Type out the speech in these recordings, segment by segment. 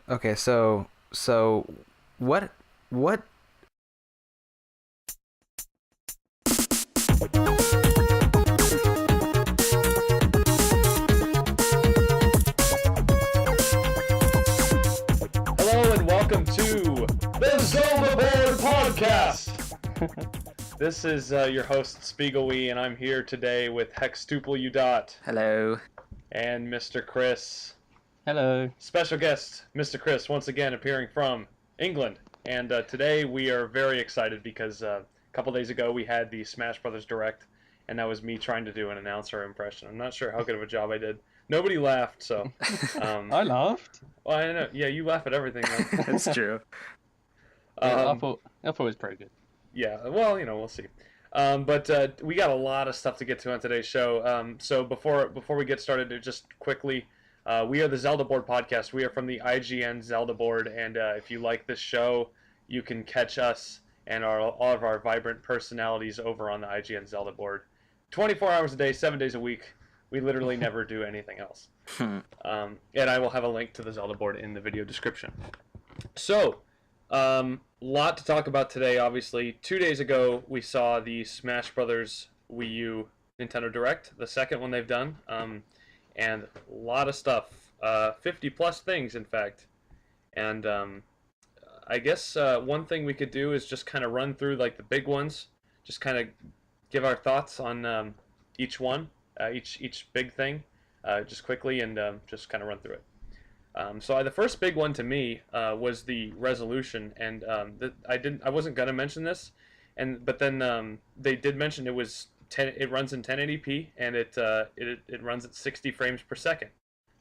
Okay, so what Hello and welcome to the ZBN Podcast. This is your host spigelwii, and I'm here today with HextupleyooDOT Hello. and Mr. Chris. Hello. Special guest, Mr. Chris, once again appearing from England. And today we are very excited because a couple days ago we had the Smash Brothers Direct, and that was me trying to do an announcer impression. I'm not sure how good of a job I did. Nobody laughed, so... I laughed. Well, I know. Yeah, you laugh at everything, though. That's true. I thought it was pretty good. Yeah, well, we'll see. But we got a lot of stuff to get to on today's show. So before we get started, just quickly, we are the Zelda Board Podcast. We are from the IGN Zelda Board, and if you like this show, you can catch us and all of our vibrant personalities over on the IGN Zelda Board. 24 hours a day, 7 days a week. We literally never do anything else. And I will have a link to the Zelda Board in the video description. So, lot to talk about today, obviously. 2 days ago, we saw the Smash Brothers Wii U Nintendo Direct, the second one they've done, and a lot of stuff, 50 plus things, in fact. And I guess one thing we could do is just kind of run through like the big ones, just kind of give our thoughts on each one, each big thing, just quickly, and just kind of run through it. So the first big one to me was the resolution, and I wasn't gonna mention this, but then they did mention it was it runs in 1080p, and it runs at 60 frames per second,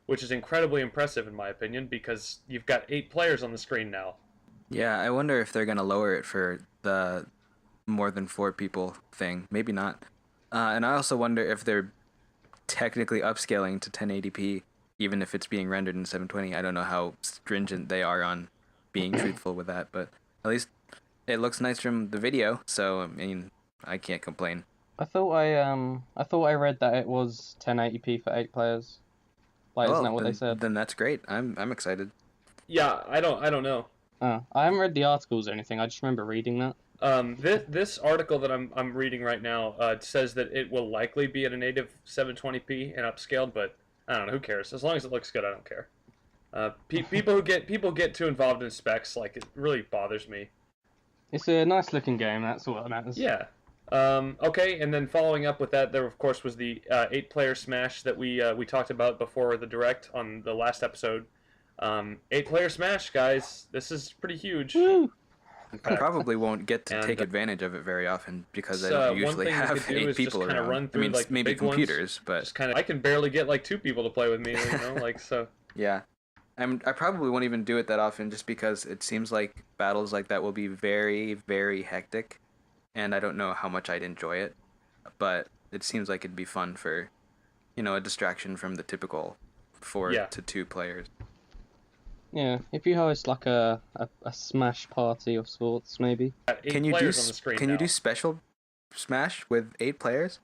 which is incredibly impressive in my opinion, because you've got 8 players on the screen now. Yeah, I wonder if they're gonna lower it for the more than 4 people thing. Maybe not. And I also wonder if they're technically upscaling to 1080p, even if it's being rendered in 720. I don't know how stringent they are on being truthful with that, but at least it looks nice from the video, so I mean, I can't complain. I thought I read that it was 1080p for 8 players. Like, isn't that what they said? Then that's great. I'm excited. Yeah, I don't know. I haven't read the articles or anything. I just remember reading that. This article that I'm reading right now says that it will likely be at a native 720p and upscaled, but I don't know, who cares? As long as it looks good, I don't care. People get too involved in specs, like, it really bothers me. It's a nice looking game, that's all that matters. Yeah. Okay, and then following up with that, there of course was the 8-player Smash that we talked about before the Direct on the last episode. 8-player Smash, guys. This is pretty huge. Woo! I probably won't get to take advantage of it very often because I don't usually have 8 people around. Run through, I mean, like, maybe computers, but I can barely get like 2 people to play with me, like so. Yeah, I probably won't even do it that often, just because it seems like battles like that will be very, very hectic, and I don't know how much I'd enjoy it. But it seems like it'd be fun for, a distraction from the typical 4 to 2 players. Yeah, if you host like a Smash party of sorts, maybe. Can you do special Smash with 8 players?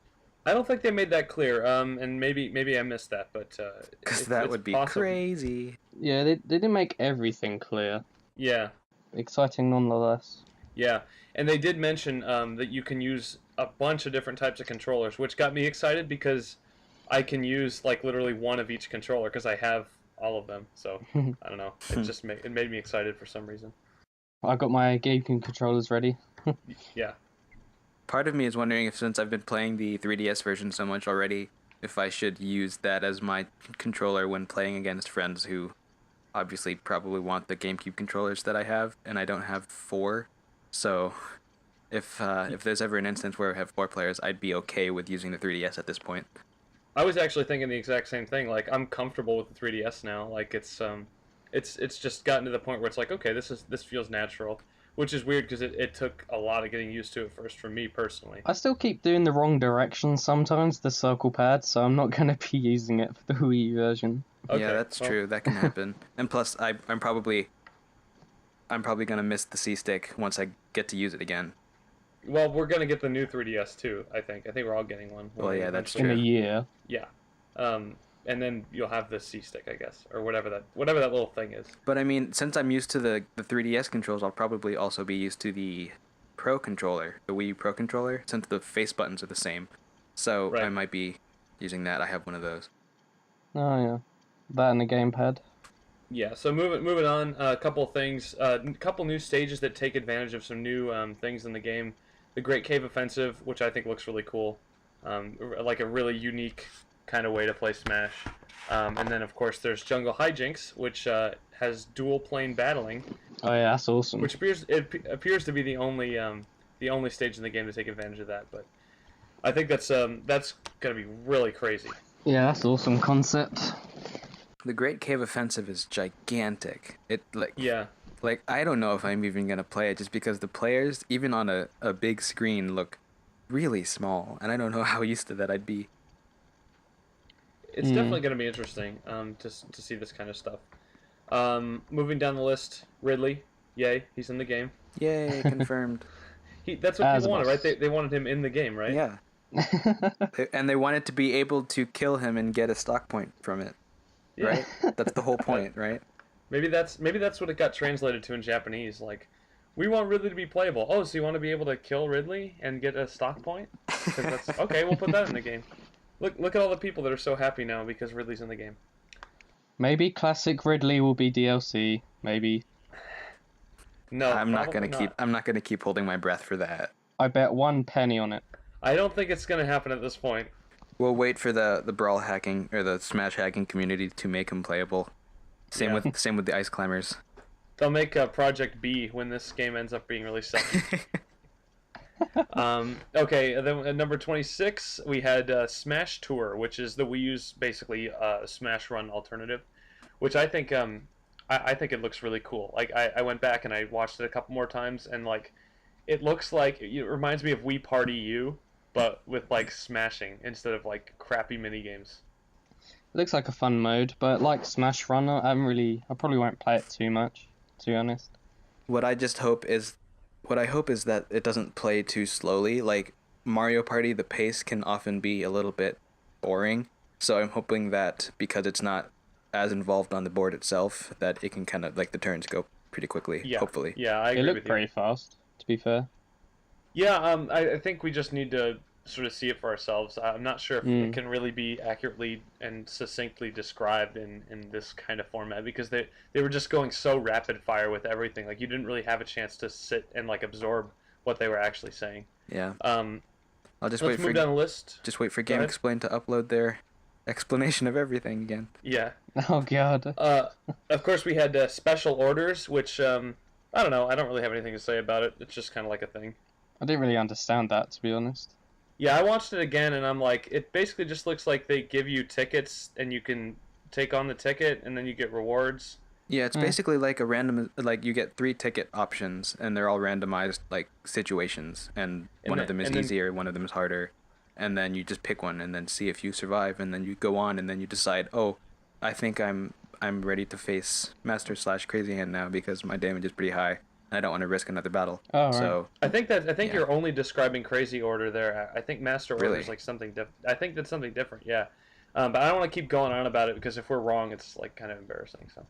I don't think they made that clear. And maybe I missed that, but because that would be possible. Crazy. Yeah, they didn't make everything clear. Yeah. Exciting nonetheless. Yeah, and they did mention that you can use a bunch of different types of controllers, which got me excited because I can use like literally one of each controller because I have all of them. So I don't know. It just made me excited for some reason. I got my GameCube controllers ready. Yeah. Part of me is wondering if, since I've been playing the 3DS version so much already, if I should use that as my controller when playing against friends who obviously probably want the GameCube controllers that I have, and I don't have 4. So if there's ever an instance where I have 4 players, I'd be okay with using the 3DS at this point. I was actually thinking the exact same thing. Like, I'm comfortable with the 3DS now. Like, it's just gotten to the point where it's like, okay, this feels natural, which is weird because it took a lot of getting used to at first for me personally. I still keep doing the wrong direction sometimes, the circle pad, so I'm not going to be using it for the Wii U version. Okay, yeah, that's true. That can happen. And plus, I'm probably gonna miss the C-stick once I get to use it again. Well, we're gonna get the new 3DS too. I think we're all getting one. Well, yeah, that's true. In a year. Yeah. and then you'll have the C stick, I guess, or whatever that little thing is. But I mean, since I'm used to the 3DS controls, I'll probably also be used to the Pro controller, the Wii U Pro controller, since the face buttons are the same. So Right. I might be using that. I have one of those. Oh yeah, that and the gamepad. Yeah, so moving on, a couple of things, couple new stages that take advantage of some new things in the game. The Great Cave Offensive, which I think looks really cool, like a really unique kind of way to play Smash. And then of course there's Jungle Hijinks, which has dual plane battling. Oh yeah, that's awesome. Which appears to be the only stage in the game to take advantage of that. But I think that's gonna be really crazy. Yeah, that's awesome concept. The Great Cave Offensive is gigantic. Yeah. Like, I don't know if I'm even going to play it just because the players, even on a big screen, look really small. And I don't know how used to that I'd be. It's definitely going to be interesting to see this kind of stuff. Moving down the list, Ridley. Yay, he's in the game. Yay, confirmed. That's what people wanted, right? They wanted him in the game, right? Yeah. And they wanted to be able to kill him and get a stock point from it. Yeah. Right? That's the whole point, right? Maybe that's what it got translated to in Japanese. Like, we want Ridley to be playable. Oh, so you want to be able to kill Ridley and get a stock point? Okay, we'll put that in the game. Look at all the people that are so happy now because Ridley's in the game. Maybe classic Ridley will be DLC. Maybe. No, I'm not gonna keep holding my breath for that. I bet 1 penny on it. I don't think it's gonna happen at this point. We'll wait for the brawl hacking or the Smash hacking community to make him playable. Same with the Ice Climbers. They'll make Project B when this game ends up being released. Okay, then at number 26 we had Smash Tour, which is the Wii U's basically Smash Run alternative, which I think I think it looks really cool. Like I went back and I watched it a couple more times, and like it looks like it reminds me of Wii Party U, but with like smashing instead of like crappy mini games. It looks like a fun mode, but like Smash Run, I probably won't play it too much, to be honest. What I hope is that it doesn't play too slowly. Like Mario Party, the pace can often be a little bit boring. So I'm hoping that because it's not as involved on the board itself, that it can kind of like the turns go pretty quickly. Yeah. Hopefully. Yeah, I agree with you. It looked pretty fast, to be fair. Yeah, I think we just need to sort of see it for ourselves. I'm not sure if it can really be accurately and succinctly described in this kind of format, because they were just going so rapid fire with everything. Like you didn't really have a chance to sit and like absorb what they were actually saying. Yeah. I'll just move down the list. Just wait for Game Explain to upload their explanation of everything again. Yeah. Oh god. Of course we had Special Orders, which I don't know. I don't really have anything to say about it. It's just kind of like a thing. I didn't really understand that, to be honest. Yeah, I watched it again, and I'm like, it basically just looks like they give you tickets, and you can take on the ticket, and then you get rewards. Yeah, it's basically like a random, like you get 3 ticket options, and they're all randomized like situations, and one of them is easier, one of them is harder, and then you just pick one, and then see if you survive, and then you go on, and then you decide, oh, I think I'm ready to face Master / Crazy Hand now because my damage is pretty high. I don't want to risk another battle. Oh, right. So I think you're only describing Crazy Order there. I think Master Order is like something different. I think that's something different. Yeah, but I don't want to keep going on about it because if we're wrong, it's like kind of embarrassing. So,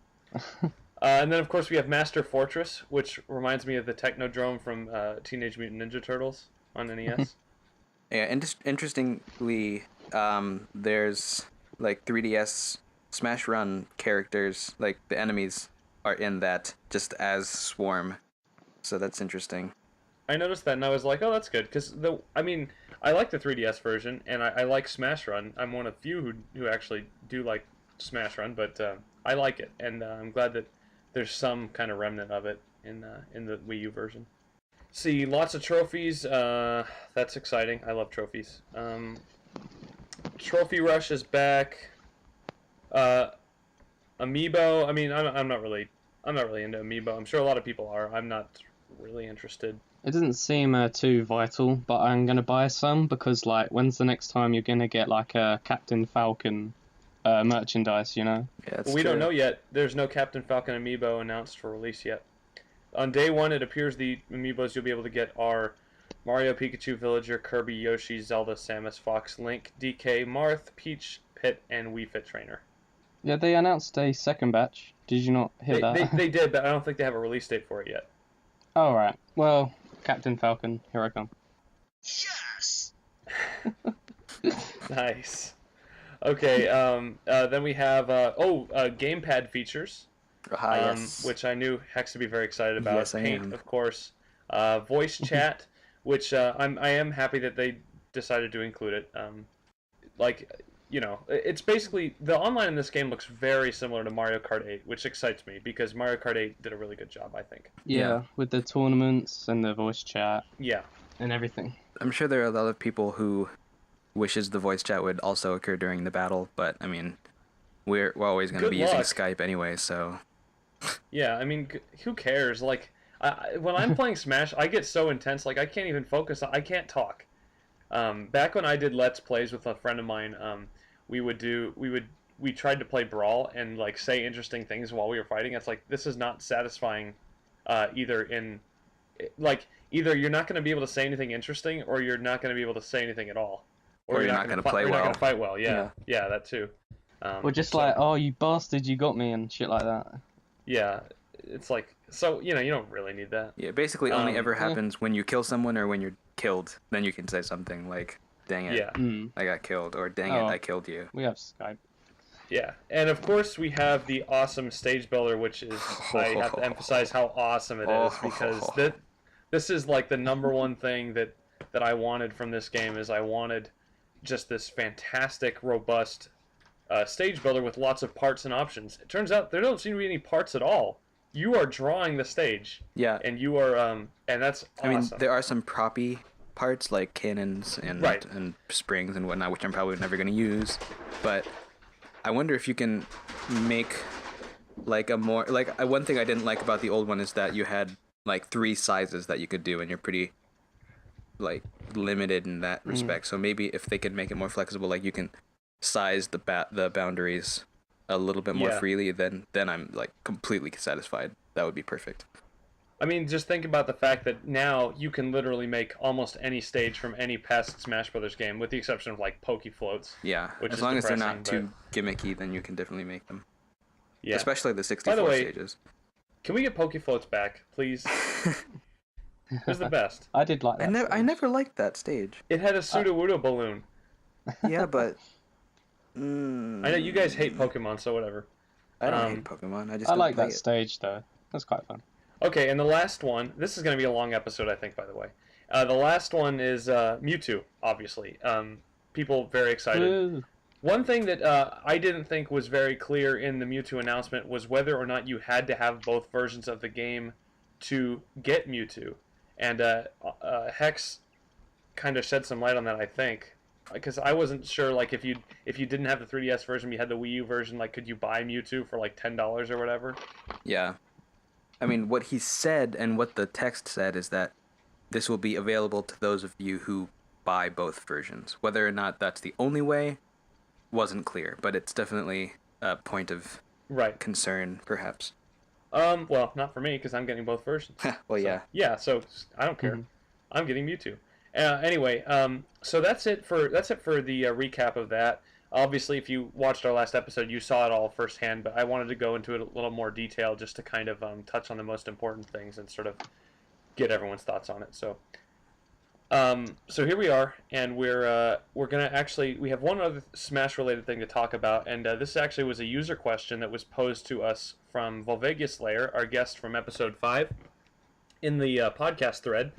and then of course we have Master Fortress, which reminds me of the Technodrome from Teenage Mutant Ninja Turtles on NES. Yeah, interestingly, there's like 3DS Smash Run characters, like the enemies are in that just as Swarm. So that's interesting. I noticed that and I was like, oh, that's good. Because, I like the 3DS version and I like Smash Run. I'm one of few who actually do like Smash Run, but I like it. And I'm glad that there's some kind of remnant of it in the Wii U version. See, lots of trophies. That's exciting. I love trophies. Trophy Rush is back. Amiibo. I mean, I'm not really into Amiibo. I'm sure a lot of people are. I'm not really interested. It doesn't seem too vital, but I'm gonna buy some because, like, when's the next time you're gonna get like a Captain Falcon merchandise? You know? Yeah, that's Well, we true. don't know yet. There's no Captain Falcon Amiibo announced for release yet. On day one, it appears the Amiibos you'll be able to get are Mario, Pikachu, Villager, Kirby, Yoshi, Zelda, Samus, Fox, Link, DK, Marth, Peach, Pit and Wii Fit Trainer. Yeah, they announced a second batch. Did you not hear that? They did, but I don't think they have a release date for it yet. All right. Well, Captain Falcon, here I come. Yes! Nice. Okay, then we have gamepad features, Yes. which I knew Hex would be very excited about. Yes, I Paint, am. of course. Voice chat, which I am happy that they decided to include it. It's basically the online in this game looks very similar to Mario Kart 8, which excites me because Mario Kart 8 did a really good job, I think. Yeah, with the tournaments and the voice chat Yeah. and everything. I'm sure there are a lot of people who wishes the voice chat would also occur during the battle, but I mean, we're always going to Good be using luck. Skype anyway, so Yeah, I mean, who cares? Like, when I'm playing Smash, I get so intense, like I can't even focus. I can't talk. Back when I did Let's Plays with a friend of mine, we tried to play Brawl and like say interesting things while we were fighting. It's like this is not satisfying. Either you're not going to be able to say anything interesting, or you're not going to be able to say anything at all, Or you're not gonna gonna play You're not well. going to fight well. Yeah, that too. Or just so- like, oh, you bastard, you got me, and shit like that. yeah, it's like so you don't really need that. yeah, basically only ever yeah. happens when you kill someone or when you're killed. Then you can say something like, "Dang it, Yeah. I got killed," or "Dang it, Oh. I killed you." We have Skype. Yeah, and of course we have the awesome stage builder, which is I have to emphasize how awesome it is because this is like the number one thing that I wanted from this game is I wanted just this fantastic, robust stage builder with lots of parts and options. It turns out there don't seem to be any parts at all. You are drawing the stage, Yeah, and you are and that's awesome. I mean, there are some proppy parts like cannons and Right. and springs and whatnot, which I'm probably never going to use. But I wonder if you can make like a more like one thing I didn't like about the old one is that you had like 3 sizes that you could do, and you're pretty like limited in that respect. So maybe if they could make it more flexible, like you can size the boundaries a little bit more Yeah. freely, then I'm like completely satisfied. That would be perfect. I mean, just think about the fact that now you can literally make almost any stage from any past Smash Brothers game, with the exception of like Poke Floats. Yeah, Which as is long as they're not depressing, too gimmicky, then you can definitely make them. Yeah. Especially the 64 By the way, stages. Can we get Poke Floats back, please? It was the best. I did like that. I never liked that stage. It had a Sudowoodo balloon. Yeah, but I know you guys hate Pokemon, so whatever. I don't Um, hate Pokemon. I just I don't like play that it. stage though. That's quite fun. Okay, and the last one. This is going to be a long episode, I think. By the way, the last one is Mewtwo. Obviously, people very excited. Woo. One thing that I didn't think was very clear in the Mewtwo announcement was whether or not you had to have both versions of the game to get Mewtwo, and Hex kind of shed some light on that, I think, because I wasn't sure, like if you didn't have the 3DS version, you had the Wii U version, like could you buy Mewtwo for like $10 or whatever? Yeah. I mean, what he said and what the text said is that this will be available to those of you who buy both versions. Whether or not that's the only way wasn't clear, but it's definitely a point of Right. concern, perhaps. Well, not for me because I'm getting both versions. Well, yeah. Yeah, so I don't care. I'm getting Mewtwo. Anyway, so that's it for the recap of that. Obviously, if you watched our last episode, you saw it all firsthand, but I wanted to go into it a little more detail just to kind of touch on the most important things and sort of get everyone's thoughts on it. So here we are, and we're gonna we have one other Smash-related thing to talk about, and this actually was a user question that was posed to us from Volvegius Layer, our guest from episode 5, in the podcast thread,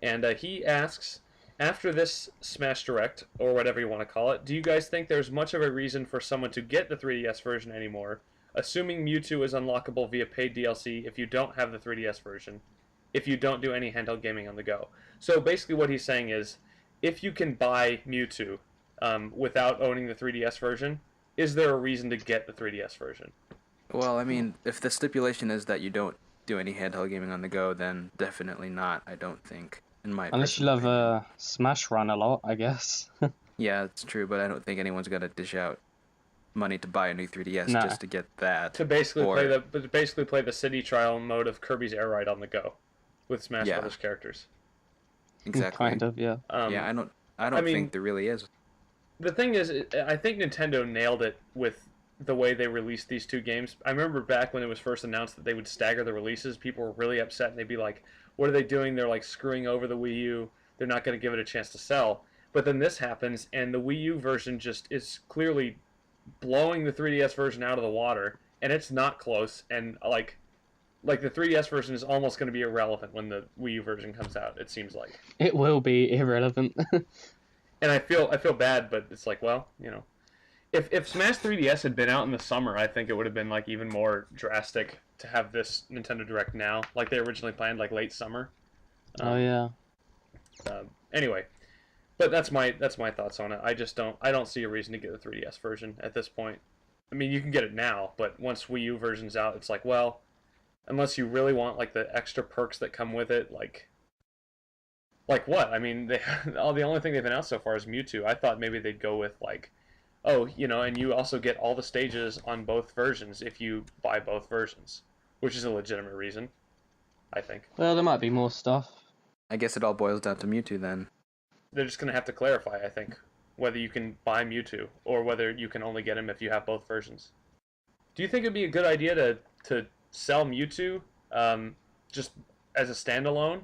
and he asks, after this Smash Direct, or whatever you want to call it, do you guys think there's much of a reason for someone to get the 3DS version anymore, assuming Mewtwo is unlockable via paid DLC if you don't have the 3DS version, if you don't do any handheld gaming on the go? So basically what he's saying is, if you can buy Mewtwo without owning the 3DS version, is there a reason to get the 3DS version? Well, I mean, if the stipulation is that you don't do any handheld gaming on the go, then definitely not, I don't think. In my Unless you personal love opinion. Smash Run a lot, I guess. Yeah, it's true, but I don't think anyone's gonna dish out money to buy a new 3DS Nah. just to get that. To basically Or- play the city trial mode of Kirby's Air Ride on the go with Smash Yeah. Brothers characters. Exactly. Kind of, yeah. Yeah, I don't I mean- think there really is. the thing is, I think Nintendo nailed it with the way they released these two games. I remember back when it was first announced that they would stagger the releases, people were really upset and they'd be like, what are they doing? They're like screwing over the Wii U. They're not going to give it a chance to sell. But then this happens, and the Wii U version just is clearly blowing the 3DS version out of the water, and it's not close. And like the 3DS version is almost going to be irrelevant when the Wii U version comes out. It seems like It will be irrelevant. and I feel bad, but it's like, well, if Smash 3DS had been out in the summer, I think it would have been like even more drastic to have this Nintendo Direct now, like they originally planned, like late summer. Oh yeah. Anyway, but that's my thoughts on it. I don't see a reason to get the 3DS version at this point. I mean, you can get it now, but once Wii U version's out, it's like, well, unless you really want like the extra perks that come with it, like what? I mean, the only thing they've announced so far is Mewtwo. I thought maybe they'd go with like, oh, and you also get all the stages on both versions if you buy both versions, which is a legitimate reason, I think. Well, there might be more stuff. I guess it all boils down to Mewtwo then. They're just going to have to clarify, I think, whether you can buy Mewtwo or whether you can only get him if you have both versions. Do you think it'd be a good idea to sell Mewtwo just as a standalone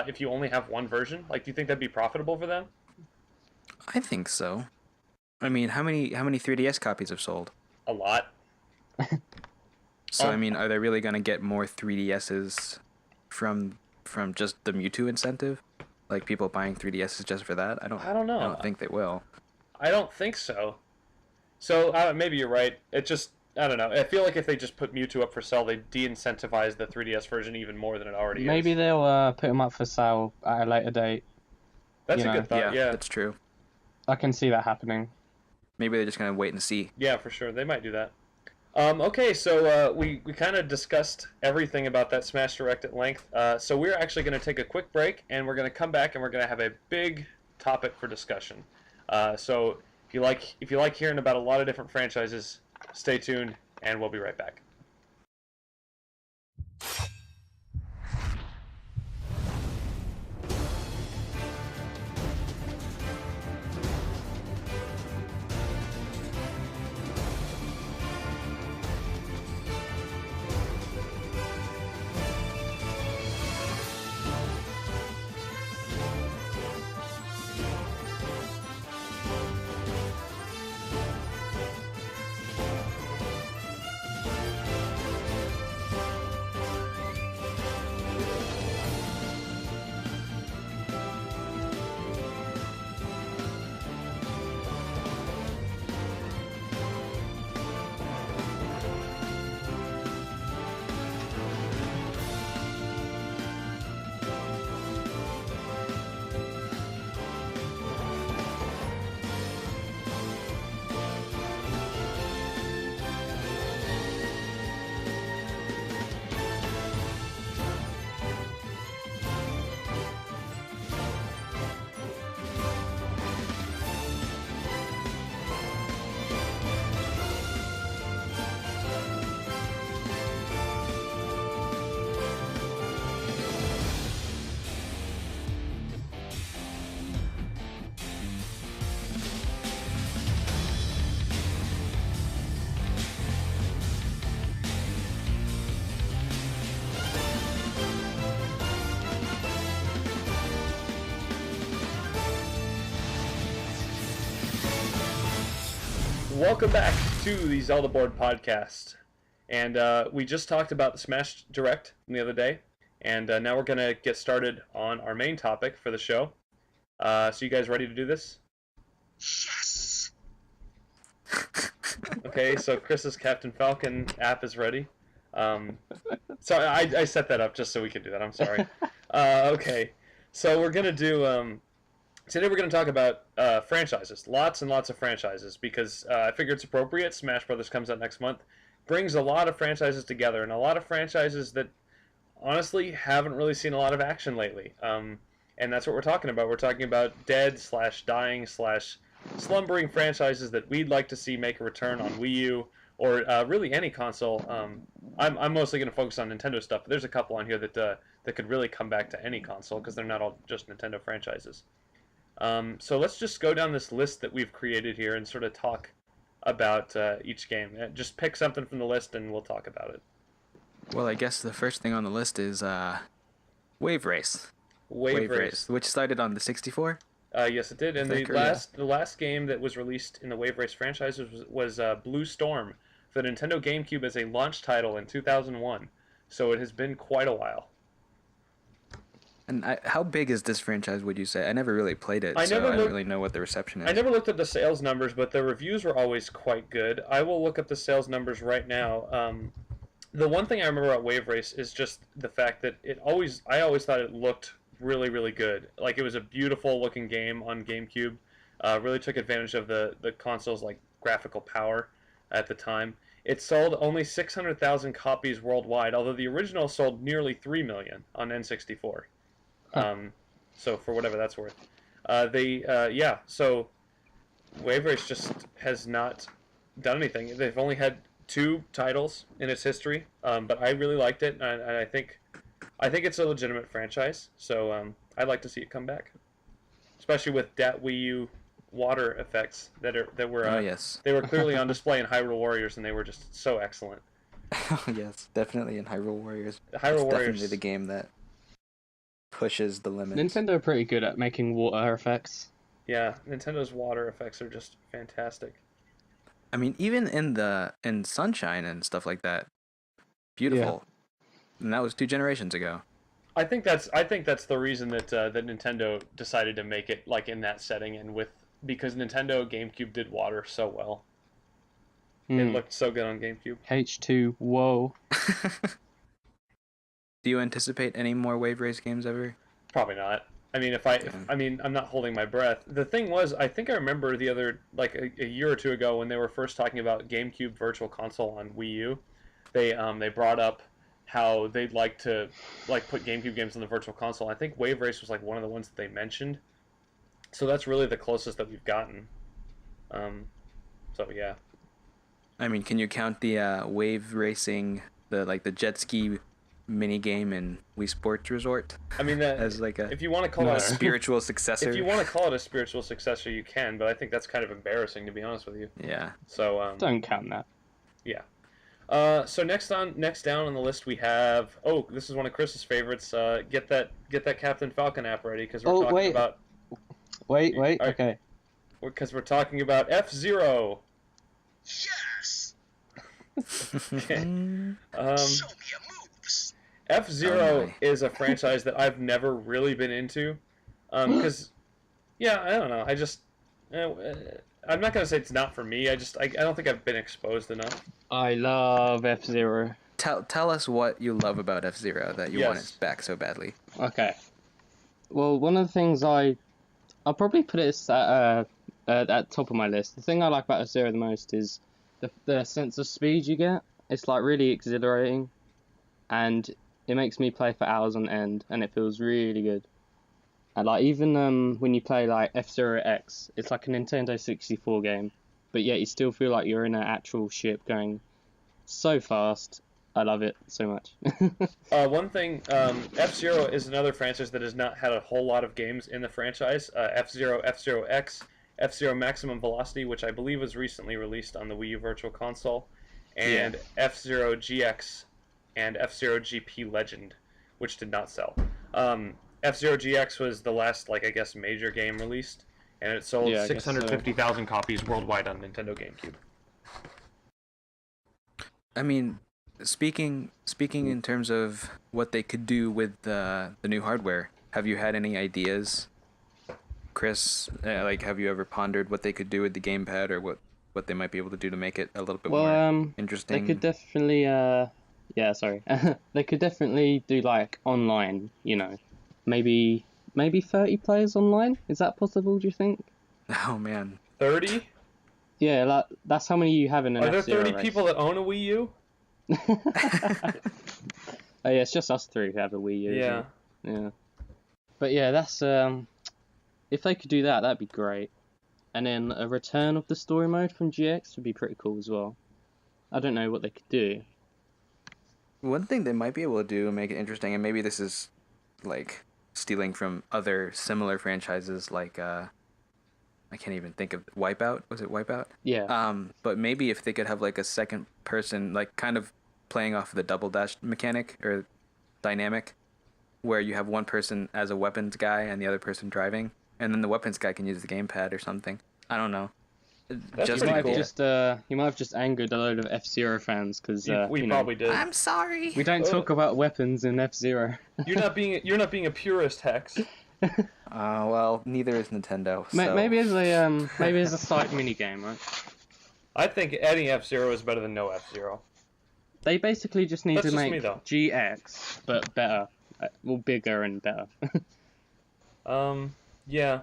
if you only have one version? Like, do you think that'd be profitable for them? I think so. I mean, how many 3DS copies have sold? A lot. So, I mean, are they really going to get more 3DSs from just the Mewtwo incentive? Like, people buying 3DSs just for that? I don't know. I don't think they will. I don't think so. So, maybe you're right. It just, I don't know. I feel like if they just put Mewtwo up for sale, they de-incentivize the 3DS version even more than it already is. Maybe they'll put them up for sale at a later date. That's a good thought, yeah. That's true. I can see that happening. Maybe they're just going to wait and see. Yeah, for sure. They might do that. Okay, so we kind of discussed everything about that Smash Direct at length. So we're actually going to take a quick break, and we're going to come back, and we're going to have a big topic for discussion. So if you like hearing about a lot of different franchises, stay tuned, and we'll be right back. Welcome back to the Zelda Board Podcast, and we just talked about the Smash Direct the other day, and now we're going to get started on our main topic for the show. So you guys ready to do this? Yes! Okay, so Chris's Captain Falcon app is ready. Sorry, I set that up just so we could do that, I'm sorry. Okay, so we're going to do... Today we're going to talk about franchises, lots and lots of franchises, because I figure it's appropriate. Smash Brothers comes out next month, brings a lot of franchises together, and a lot of franchises that honestly haven't really seen a lot of action lately. And that's what we're talking about. We're talking about dead/dying/ slumbering franchises that we'd like to see make a return on Wii U, or really any console. I'm mostly going to focus on Nintendo stuff, but there's a couple on here that could really come back to any console, because they're not all just Nintendo franchises. So let's just go down this list that we've created here and sort of talk about each game. Just pick something from the list and we'll talk about it. Well, I guess the first thing on the list is Wave Race. Wave Race. Which started on the 64. Yes, it did. And the last game that was released in the Wave Race franchise was Blue Storm for the Nintendo GameCube as a launch title in 2001. So it has been quite a while. And how big is this franchise, would you say? I never really played it, I don't really know what the reception is. I never looked at the sales numbers, but the reviews were always quite good. I will look up the sales numbers right now. The one thing I remember about Wave Race is just the fact that I always thought it looked really, really good. Like, it was a beautiful looking game on GameCube. Really took advantage of the console's like graphical power at the time. It sold only 600,000 copies worldwide, although the original sold nearly 3 million on N64. So for whatever that's worth. So Wave Race just has not done anything. They've only had 2 titles in its history, but I really liked it, and I think it's a legitimate franchise. So I'd like to see it come back, especially with that Wii U water effects that were yes. They were clearly on display in Hyrule Warriors, and they were just so excellent. Yes, definitely in Hyrule Warriors. Hyrule Warriors definitely the game that pushes the limits. Nintendo are pretty good at making water effects. Yeah, Nintendo's water effects are just fantastic. I mean, even in Sunshine and stuff like that, beautiful. Yeah. And that was 2 generations ago. I think that's the reason that Nintendo decided to make it like in that setting, and because Nintendo GameCube did water so well. It looked so good on GameCube. H2, whoa. Do you anticipate any more Wave Race games ever? Probably not. I mean, I'm not holding my breath. The thing was, I think I remember the other, like a year or 2 ago when they were first talking about GameCube Virtual Console on Wii U, they brought up how they'd like to put GameCube games on the Virtual Console. I think Wave Race was like one of the ones that they mentioned. So that's really the closest that we've gotten. So yeah. I mean, can you count the wave racing, the jet ski mini game in Wii Sports Resort? I mean, as like if you want to call it a spiritual successor. If you want to call it a spiritual successor, you can, but I think that's kind of embarrassing, to be honest with you. Yeah. So don't count that. Yeah. So next down on the list we have. Oh, this is one of Chris's favorites. Get that Captain Falcon app ready because we're talking about. Wait. Okay. Because we're talking about F-Zero. Yes. Okay. Show me your moves. F-Zero is a franchise that I've never really been into, because, yeah, I don't know. I'm not gonna say it's not for me. I don't think I've been exposed enough. I love F-Zero. Tell us what you love about F-Zero that you want it back so badly. Okay. Well, one of the things I'll probably put it at top of my list. The thing I like about F-Zero the most is the sense of speed you get. It's like really exhilarating, and it makes me play for hours on end, and it feels really good. And like even when you play like F-Zero X, it's like a Nintendo 64 game, but yet you still feel like you're in an actual ship going so fast. I love it so much. One thing, F-Zero is another franchise that has not had a whole lot of games in the franchise. F-Zero, F-Zero X, F-Zero Maximum Velocity, which I believe was recently released on the Wii U Virtual Console, and F-Zero GX and F-Zero GP Legend, which did not sell. F-Zero GX was the last, major game released, and it sold 650,000 copies worldwide on Nintendo GameCube. I mean, speaking in terms of what they could do with the new hardware, have you had any ideas, Chris? Have you ever pondered what they could do with the gamepad, or what they might be able to do to make it a little bit more interesting? They could definitely, they could definitely do online, maybe 30 players online. Is that possible, do you think? Oh man, 30? Yeah, that's how many you have in an F-Zero. Are there 30 race. people that own a Wii U? Oh yeah, it's just us 3 who have a Wii U. Yeah. But yeah, that's if they could do that, that'd be great. And then a return of the story mode from GX would be pretty cool as well. I don't know what they could do. One thing they might be able to do and make it interesting, and maybe this is stealing from other similar franchises like I can't even think of Wipeout. Was it Wipeout? Yeah. But maybe if they could have like a second person, like kind of playing off the double dash mechanic or dynamic, where you have one person as a weapons guy and the other person driving, and then the weapons guy can use the gamepad or something. I don't know. That's Just pretty an cool. idea. You might have just angered a load of F-Zero fans because We probably did. I'm sorry. we don't talk about weapons in F-Zero. You're not being a purist, Hex. Well, neither is Nintendo. So. Maybe as a side mini game, right? I think any F-Zero is better than no F-Zero. They basically just need That's to just make me, though. GX, but better, well, bigger and better. Yeah.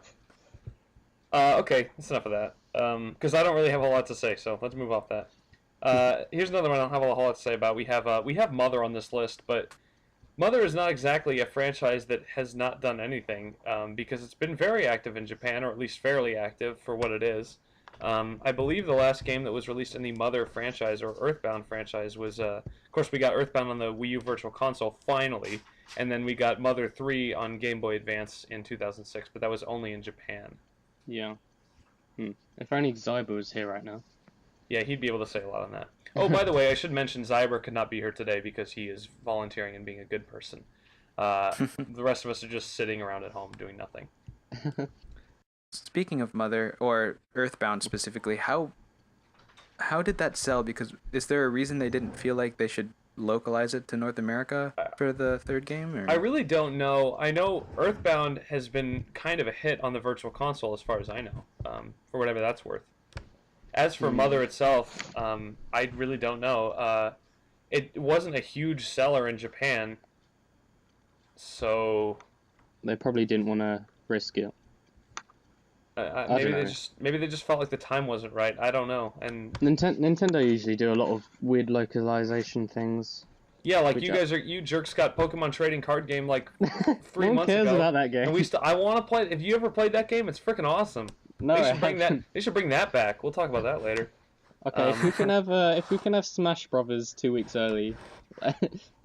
Okay, that's enough of that. Because I don't really have a lot to say, so let's move off that. Here's another one I don't have a whole lot to say about. We have Mother on this list, but Mother is not exactly a franchise that has not done anything, because it's been very active in Japan, or at least fairly active for what it is. I believe the last game that was released in the Mother franchise, or Earthbound franchise, was, of course, we got Earthbound on the Wii U Virtual Console, finally, and then we got Mother 3 on Game Boy Advance in 2006, but that was only in Japan. Yeah. If only Zyber was here right now. Yeah, he'd be able to say a lot on that. Oh, by the way, I should mention Zyber could not be here today because he is volunteering and being a good person. The rest of us are just sitting around at home doing nothing. Speaking of Mother, or Earthbound specifically, how did that sell? Because is there a reason they didn't feel like they should localize it to North America for the third game? Or? I really don't know. I know Earthbound has been kind of a hit on the Virtual Console, as far as I know, for whatever that's worth. As for Mother itself, I really don't know. It wasn't a huge seller in Japan, so They probably didn't want to risk it. maybe they just felt like the time wasn't right. I don't know. And Nintendo usually do a lot of weird localization things. yeah, like Which you jerks got Pokemon trading card game like 3 No one months cares ago. about that game. And I want to play. If you ever played that game, it's freaking awesome. No, They I should bring that. haven't. They should bring that back. We'll talk about that later. Okay, if we can have Smash Brothers 2 weeks early,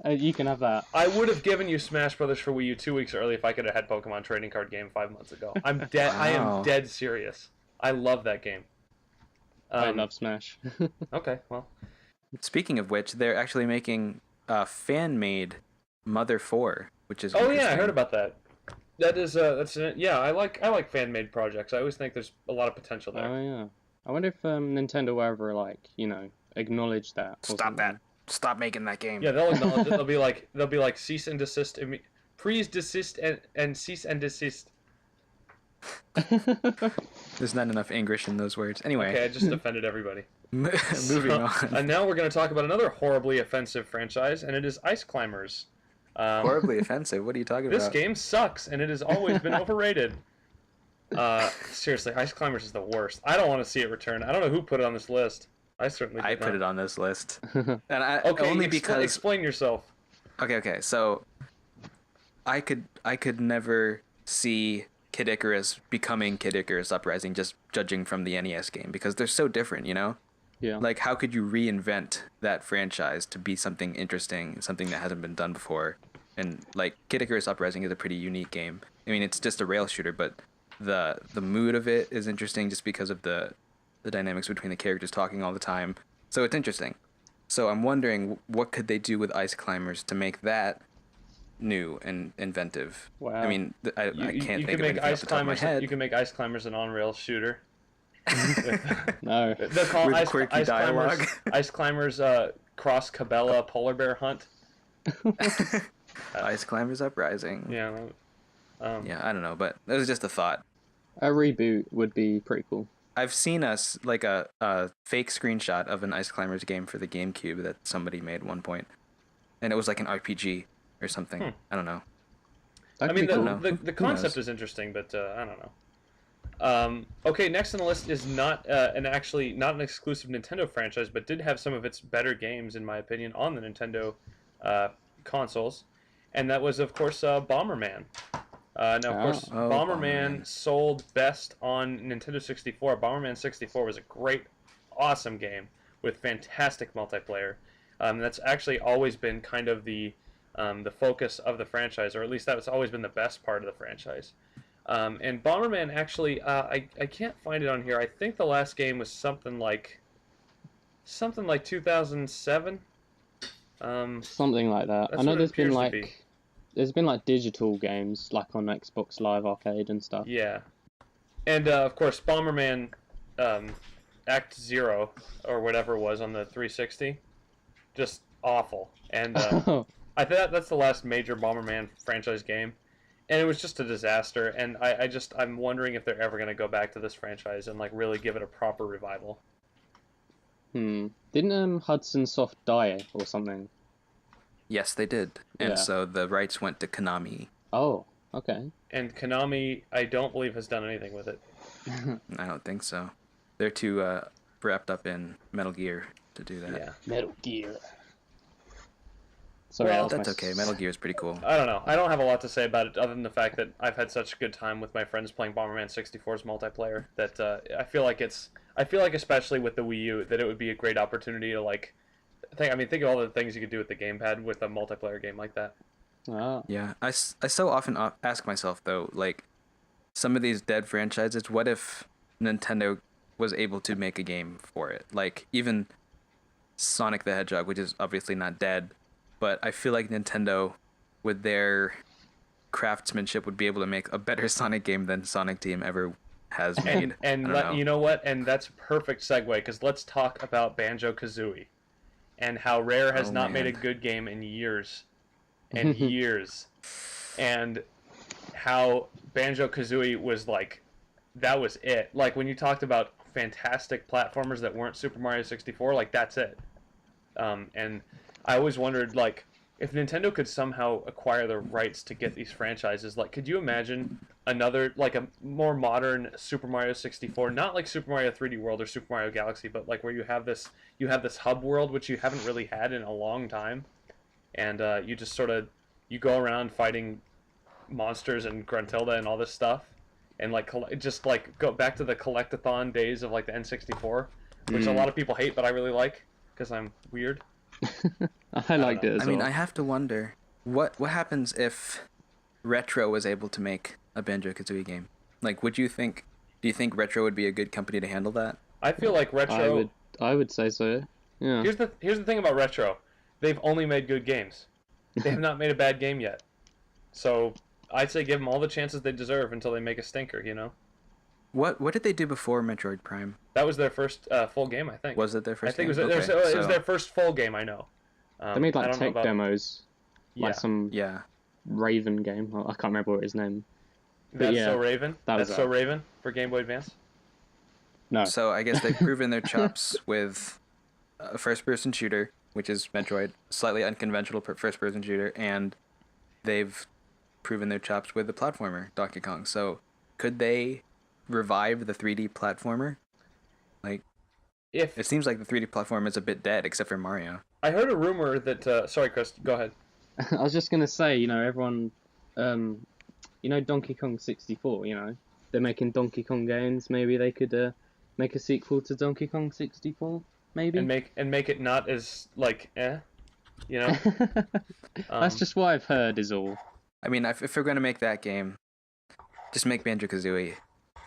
you can have that. I would have given you Smash Brothers for Wii U 2 weeks early if I could have had Pokemon trading card game 5 months ago. I'm dead. I am Wow. dead serious. I love that game. I love Smash. Okay, well, Speaking of which, they're actually making a fan-made Mother 4, which is oh yeah, I interesting. heard about that. That is yeah. I like fan made projects. I always think there's a lot of potential there. Oh yeah. I wonder if Nintendo will ever acknowledge that. or Stop that. something. Stop making that game. Yeah, they'll acknowledge it. They'll be like cease and desist. Please desist and cease and desist. There's not enough English in those words. Anyway, Okay, I just offended everybody. moving on. And now we're going to talk about another horribly offensive franchise, and it is Ice Climbers. Horribly offensive. What are you talking This about? game sucks, and it has always been overrated. Seriously, Ice Climbers is the worst. I don't want to see it return. I don't know who put it on this list. I certainly did I put not. it on this list, and Okay, only because explain yourself. Okay. So, I could never see Kid Icarus becoming Kid Icarus Uprising, just judging from the NES game, because they're so different, you know. Yeah. Like, how could you reinvent that franchise to be something interesting, something that hasn't been done before? And like, Kid Icarus Uprising is a pretty unique game. I mean, it's just a rail shooter, but the mood of it is interesting just because of the dynamics between the characters talking all the time. So it's interesting. So I'm wondering, what could they do with Ice Climbers to make that new and inventive? Wow. I mean, I can't think of anything off the top of my head. You can make Ice Climbers an on-rail shooter. No. They'll call With Ice, quirky Ice dialogue. Climbers, Ice Climbers cross Cabela polar bear hunt. Ice Climbers Uprising. Yeah. Yeah, I don't know, but it was just a thought. A reboot would be pretty cool. I've seen a fake screenshot of an Ice Climbers game for the GameCube that somebody made at one point, and it was like an RPG or something. I don't know. That'd I mean, be cool. the concept is interesting, but I don't know. Okay, next on the list is not an exclusive Nintendo franchise, but did have some of its better games, in my opinion, on the Nintendo consoles, and that was, of course, Bomberman. Now, of course, Bomberman sold best on Nintendo 64. Bomberman 64 was a great, awesome game with fantastic multiplayer. That's actually always been kind of the the focus of the franchise, or at least that's always been the best part of the franchise. And Bomberman actually, I can't find it on here. I think the last game was something like 2007. Something like that. That's I know what it there's been appears to be. like digital games like on Xbox Live Arcade and stuff. Yeah, and of course Bomberman Act Zero or whatever it was on the 360, just awful. And I think that's the last major Bomberman franchise game, and it was just a disaster. And I'm wondering if they're ever going to go back to this franchise and like really give it a proper revival. Didn't Hudson Soft die or something? Yes, they did. And Yeah. so the rights went to Konami. Oh, okay. And Konami, I don't believe has done anything with it. I don't think so. They're too wrapped up in Metal Gear to do that. Yeah. Metal Gear. Sorry, Well, that was That's my okay. Metal Gear is pretty cool. I don't know. I don't have a lot to say about it other than the fact that I've had such a good time with my friends playing Bomberman 64's multiplayer that I feel like especially with the Wii U that it would be a great opportunity to like think of all the things you could do with the gamepad with a multiplayer game like that. Ah. Yeah, I so often ask myself, though, like, some of these dead franchises, what if Nintendo was able to make a game for it? Like, even Sonic the Hedgehog, which is obviously not dead, but I feel like Nintendo, with their craftsmanship, would be able to make a better Sonic game than Sonic Team ever has made. And I don't know. you know what? And that's a perfect segue because let's talk about Banjo-Kazooie and how Rare has Oh, not made a man. good game in years and years, and how Banjo-Kazooie was like, that was it. Like when you talked about fantastic platformers that weren't Super Mario 64, like that's it. And I always wondered, like, if Nintendo could somehow acquire the rights to get these franchises, like, could you imagine another, like, a more modern Super Mario 64, not like Super Mario 3D World or Super Mario Galaxy, but like where you have this hub world which you haven't really had in a long time, and you just sort of you go around fighting monsters and Gruntilda and all this stuff, and like just like go back to the collectathon days of like the N64, which a lot of people hate, but I really like because I'm weird. I liked it as I mean, well. I have to wonder, what happens if Retro was able to make a Banjo-Kazooie game? Like, do you think Retro would be a good company to handle that? I feel like Retro. I would say so. Yeah. Here's the thing about Retro, they've only made good games. They have not made a bad game yet. So I'd say give them all the chances they deserve until they make a stinker. You know. What did they do before Metroid Prime? That was their first full game, I think. Was it their first I think game? it was, it was their first full game. I know. They made I like don't know tech about- demos, Yeah, like some Yeah. Raven game. I can't remember what his name. that's yeah, so Raven. that was That's so that. Raven for Game Boy Advance. No. So I guess they've proven their chops with a first-person shooter, which is Metroid, slightly unconventional first-person shooter, and they've proven their chops with the platformer, Donkey Kong. So could they revive the 3D platformer? Like, If it seems like the 3D platform is a bit dead, except for Mario. I heard a rumor that sorry, Chris, go ahead. I was just gonna say, everyone, Donkey Kong 64. They're making Donkey Kong games. Maybe they could make a sequel to Donkey Kong 64. Maybe. And make it not as like you know. That's just what I've heard. Is all. I mean, if we're going to make that game, just make Banjo-Kazooie.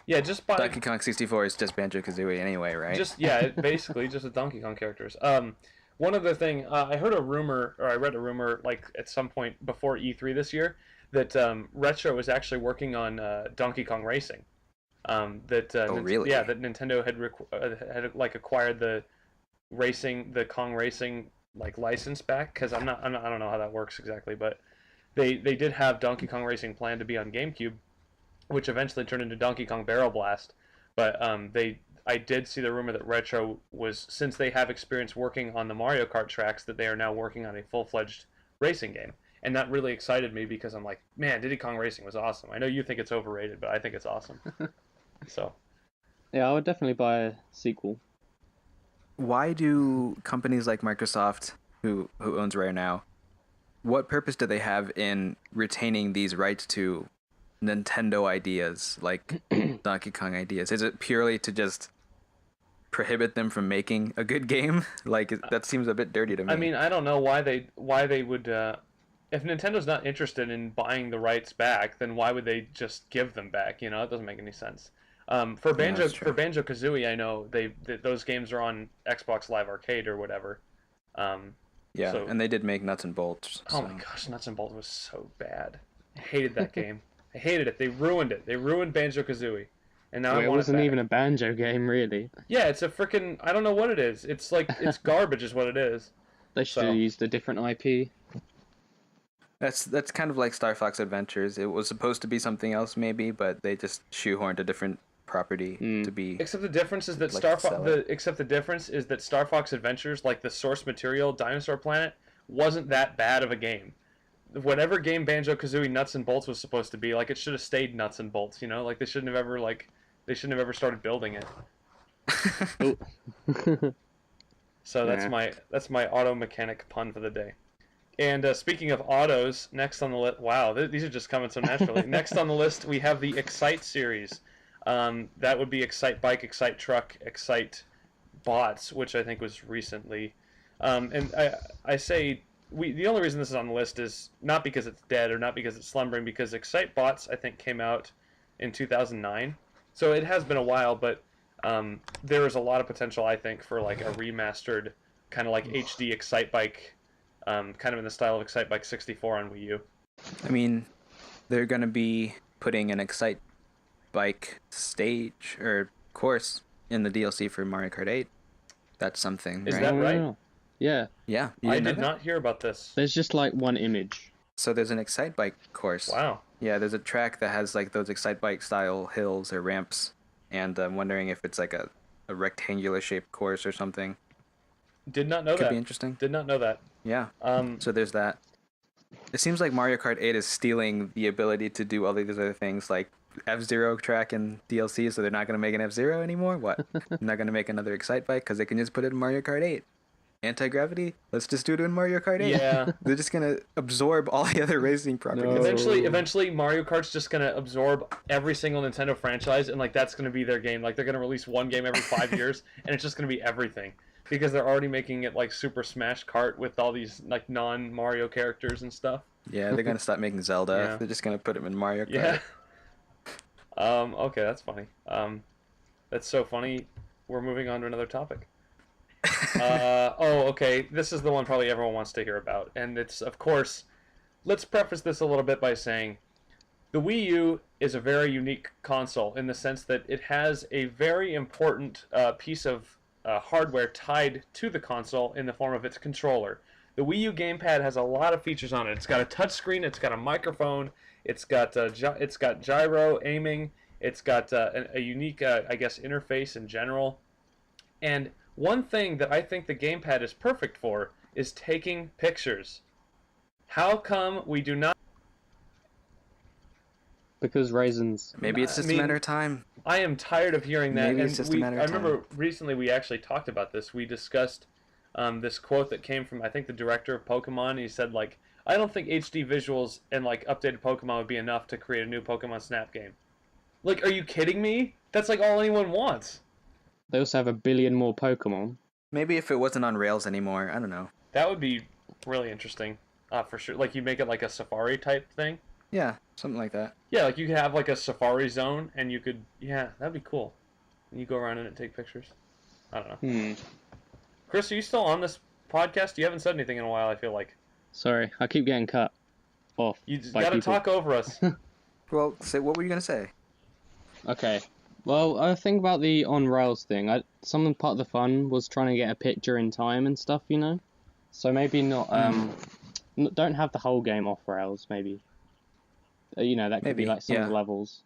Yeah, just buy Donkey Kong 64 is just Banjo-Kazooie anyway, right? basically just the Donkey Kong characters. One other thing, I heard a rumor, or I read a rumor, like at some point before E3 this year, that Retro was actually working on Donkey Kong Racing. Really? Yeah, that Nintendo had like acquired the Kong Racing like license back, because I don't know how that works exactly, but they did have Donkey Kong Racing planned to be on GameCube, which eventually turned into Donkey Kong Barrel Blast. But I did see the rumor that Retro was, since they have experience working on the Mario Kart tracks, that they are now working on a full-fledged racing game. And that really excited me because I'm like, man, Diddy Kong Racing was awesome. I know you think it's overrated, but I think it's awesome. So, Yeah, I would definitely buy a sequel. Why do companies like Microsoft, who owns Rare now, what purpose do they have in retaining these rights to Nintendo ideas, like Donkey Kong ideas? Is it purely to just prohibit them from making a good game? Like, that seems a bit dirty to me. I mean, I don't know why they would if Nintendo's not interested in buying the rights back, then why would they just give them back? You know, it doesn't make any sense. For that's true. Banjo-Kazooie, I know those games are on Xbox Live Arcade or whatever. Yeah, So- and they did make Nuts and Bolts. Oh so- my gosh, Nuts and Bolts was so bad. I hated that game. I hated it. They ruined it. They ruined Banjo-Kazooie. And now I It want wasn't it back. even a banjo game, really. Yeah, it's a freaking... I don't know what it is. It's like... It's garbage is what it is. They should So- have used a different IP. That's kind of like Star Fox Adventures. It was supposed to be something else maybe, but they just shoehorned a different property to be. Except the difference is that Like sell Star Fox Adventures, like the source material, Dinosaur Planet, wasn't that bad of a game. Whatever game Banjo-Kazooie Nuts and Bolts was supposed to be, like it should have stayed Nuts and Bolts, you know? Like they shouldn't have ever started building it. So that's my auto mechanic pun for the day. And speaking of autos, next on the list, wow, these are just coming so naturally. Next on the list, we have the Excite series. That would be Excite Bike, Excite Truck, Excite Bots, which I think was recently. And I say the only reason this is on the list is not because it's dead or not because it's slumbering, because Excite Bots I think came out in 2009, so it has been a while, but there is a lot of potential I think for like a remastered kind of like HD Excite Bike, kind of in the style of Excite Bike 64 on Wii U. I mean, they're gonna be putting an Excite Bike stage or course in the DLC for Mario Kart 8. That's something, Is right? that right? Oh, yeah. Yeah, you I didn't know did that? not hear about this. There's just like one image. So there's an Excite Bike course. Wow. Yeah, there's a track that has like those Excite Bike style hills or ramps, and I'm wondering if it's like a rectangular shaped course or something. Did not know Could that. be interesting. Did not know that. Yeah. Um, So there's that. It seems like Mario Kart 8 is stealing the ability to do all these other things, like F-Zero track and DLC, so they're not going to make an F-Zero anymore? What? They're not going to make another Excite Bike because they can just put it in Mario Kart 8. Anti-gravity? Let's just do it in Mario Kart 8. Yeah. They're just going to absorb all the other racing properties. No. Eventually, Mario Kart's just gonna absorb every single Nintendo franchise, and like that's gonna be their game. Like they're gonna release one game every 5 years, and it's just gonna be everything because they're already making it like Super Smash Kart with all these like non-Mario characters and stuff. Yeah, they're going to stop making Zelda. Yeah. They're just going to put them in Mario Kart. Yeah. Okay, that's funny. That's so funny. We're moving on to another topic. Okay. This is the one probably everyone wants to hear about, and it's of course. Let's preface this a little bit by saying the Wii U is a very unique console in the sense that it has a very important piece of hardware tied to the console in the form of its controller. The Wii U gamepad has a lot of features on it. It's got a touchscreen, it's got a microphone, it's got gyro aiming, it's got a unique, I guess, interface in general. And one thing that I think the gamepad is perfect for is taking pictures. How come we do not? Because raisins. Maybe it's just I mean, a matter of time. I am tired of hearing that. Maybe and it's just a matter of I remember recently we actually talked about this. We discussed this quote that came from I think the director of Pokemon. He said like, I don't think HD visuals and like updated Pokemon would be enough to create a new Pokemon Snap game. Like, are you kidding me? That's like all anyone wants. They also have 1 billion more Pokemon. Maybe if it wasn't on rails anymore. I don't know. That would be really interesting, for sure. Like you make it like a Safari type thing. Yeah, something like that. Yeah, like you could have like a Safari zone, and you could, yeah, that'd be cool. And you go around in it and take pictures. I don't know. Chris, are you still on this podcast? You haven't said anything in a while, I feel like. Sorry, I keep getting cut off. You just by gotta people. talk over us. Well, what were you going to say? Okay. Well, I think about the on rails thing. Some part of the fun was trying to get a picture in time and stuff, you know. So maybe not. Don't have the whole game off rails. Maybe. You know, that could Maybe, be like some of the yeah. levels.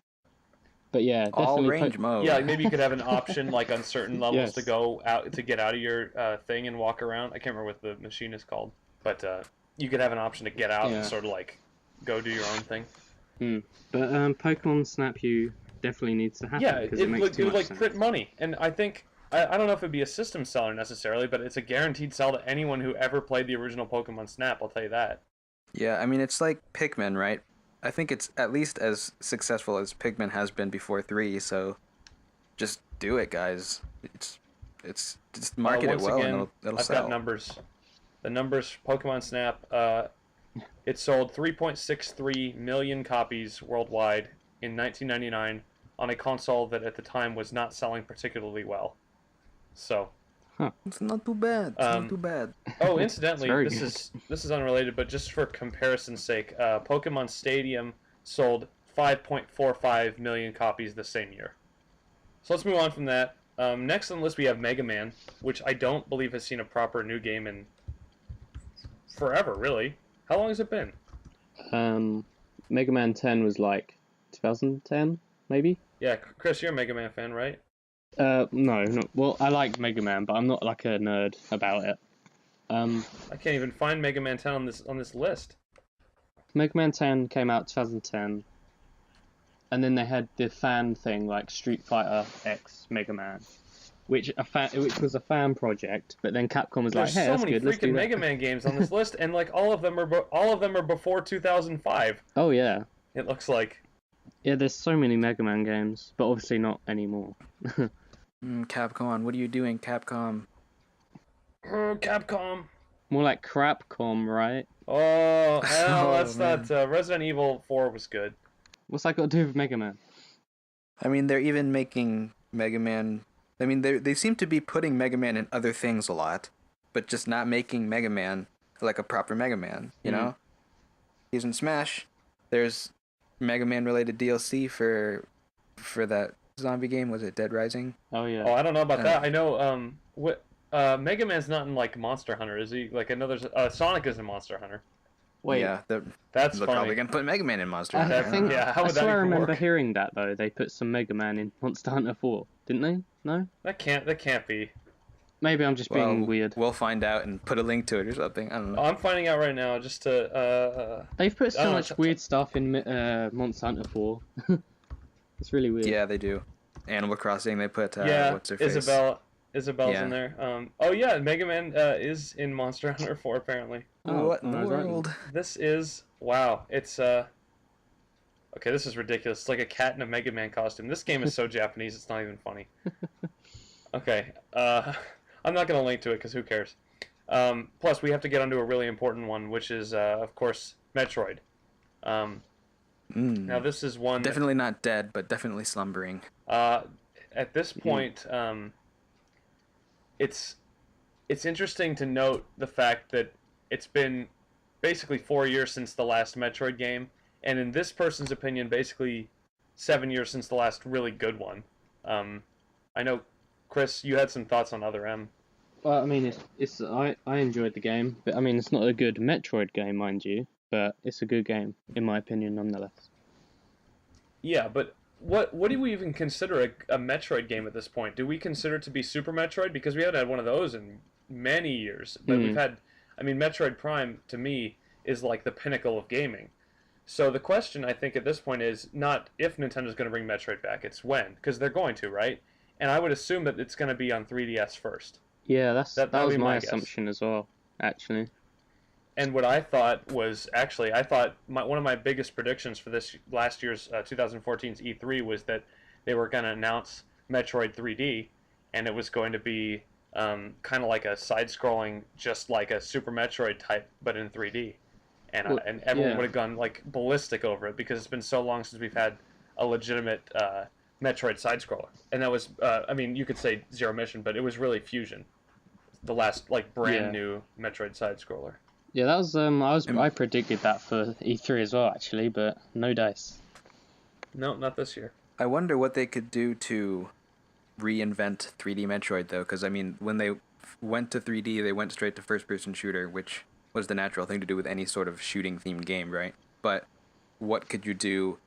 But yeah, All definitely. range mode. Yeah, like maybe you could have an option like on certain levels Yes. to go out to get out of your thing and walk around. I can't remember what the machine is called, but you could have an option to get out and Yeah. sort of like go do your own thing. But Pokemon Snap U definitely needs to happen. Yeah, because it makes would too much like sense. print money, and I think I don't know if it'd be a system seller necessarily, but it's a guaranteed sell to anyone who ever played the original Pokemon Snap. I'll tell you that. Yeah, I mean, it's like Pikmin, right? I think it's at least as successful as Pikmin has been before 3, so just do it, guys. It's just market it Once well again, and it'll I've sell. got numbers. The numbers Pokemon Snap It sold 3.63 million copies worldwide in 1999 on a console that at the time was not selling particularly well. So, It's not too bad. It's not Um, too bad. oh, incidentally, very this is unrelated, but just for comparison's sake, Pokemon Stadium sold 5.45 million copies the same year. So let's move on from that. Next on the list we have Mega Man, which I don't believe has seen a proper new game in forever, really. How long has it been? Mega Man 10 was like 2010, maybe? Yeah, Chris, you're a Mega Man fan, right? No. Well, I like Mega Man, but I'm not like a nerd about it. I can't even find Mega Man 10 on this list. Mega Man 10 came out 2010, and then they had the fan thing like Street Fighter X Mega Man, which was a fan project. But then Capcom was There's like, "Hey, so that's many good. Let's do freaking that." Mega Man games on this list, and like all of them are before 2005. Oh yeah, It looks like. yeah. There's so many Mega Man games, but obviously not anymore. Capcom, what are you doing, Capcom? Capcom. More like Crapcom, right? Oh, hell, Oh, that's man. not. Resident Evil 4 was good. What's that got to do with Mega Man? I mean, they're even making Mega Man. I mean, they seem to be putting Mega Man in other things a lot, but just not making Mega Man like a proper Mega Man. You know, he's in Smash. There's Mega Man related DLC for that zombie game. Was it Dead Rising? Oh yeah. Oh, I don't know about that. I know. Mega Man's not in like Monster Hunter, is he? Like another. Sonic is in Monster Hunter. Wait. Yeah, they're That's probably funny. gonna put Mega Man in Monster I Hunter. think Yeah, how I would that swear I even remember work? hearing that though. They put some Mega Man in Monster Hunter 4, didn't they? No? That can't be. Maybe I'm just being weird. We'll find out and put a link to it or something. I don't know. I'm finding out right now just to. They've put I so don't know, much weird stuff in Monster Hunter 4. It's really weird. Yeah, they do. Animal Crossing, they put Yeah, what's her face? Isabel's Yeah. in there. Oh yeah, Mega Man is in Monster Hunter 4 apparently. What in I the was right. world? This is wow. It's okay. This is ridiculous. It's like a cat in a Mega Man costume. This game is so Japanese. It's not even funny. Okay. I'm not gonna link to it because who cares? Plus, we have to get onto a really important one, which is of course Metroid. Now this is one. Definitely not dead, but definitely slumbering. At this point, it's interesting to note the fact that it's been basically 4 years since the last Metroid game, and in this person's opinion, basically 7 years since the last really good one. I know, Chris, you had some thoughts on Other M. Well, I mean, I enjoyed the game, but I mean, it's not a good Metroid game, mind you, but it's a good game in my opinion, nonetheless. Yeah, but what do we even consider a Metroid game at this point? Do we consider it to be Super Metroid? Because we haven't had one of those in many years. But we've had, I mean, Metroid Prime, to me, is like the pinnacle of gaming. So the question, I think, at this point is not if Nintendo's going to bring Metroid back, it's when. Because they're going to, right? And I would assume that it's going to be on 3DS first. Yeah, that would was be my guess. assumption as well, actually. And what I thought was, actually, one of my biggest predictions for this last year's 2014's E3 was that they were going to announce Metroid 3D, and it was going to be kind of like a side-scrolling, just like a Super Metroid type, but in 3D. And, Well, and everyone yeah. would have gone like ballistic over it because it's been so long since we've had a legitimate Metroid side-scroller. And that was, I mean, you could say Zero Mission, but it was really Fusion, the last like brand new Metroid side-scroller. Yeah, that was I predicted that for E3 as well, actually, but no dice. No, not this year. I wonder what they could do to reinvent 3D Metroid, though, because, I mean, when they went to 3D, they went straight to first-person shooter, which was the natural thing to do with any sort of shooting-themed game, right? But what could you do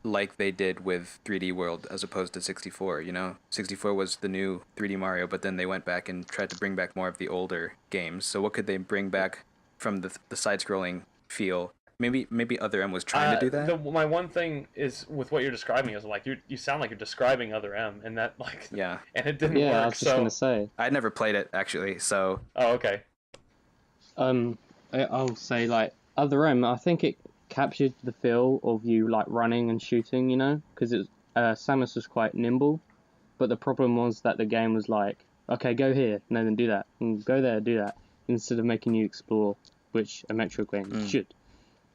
like they did with 3D World as opposed to 64, you know? 64 was the new 3D Mario, but then they went back and tried to bring back more of the older games. So what could they bring back from the side-scrolling feel? Maybe Other M was trying to do that. My one thing is with what you're describing is like you sound like you're describing Other M, and that like Yeah. and it didn't Yeah, work. I was just gonna say. I'd never played it, actually, so... Oh, okay. I'll say like Other M. I think it captured the feel of you like running and shooting, you know, because Samus was quite nimble, but the problem was that the game was like, okay, go here, no, then do that, and go there, do that, instead of making you explore, which a Metroid game should.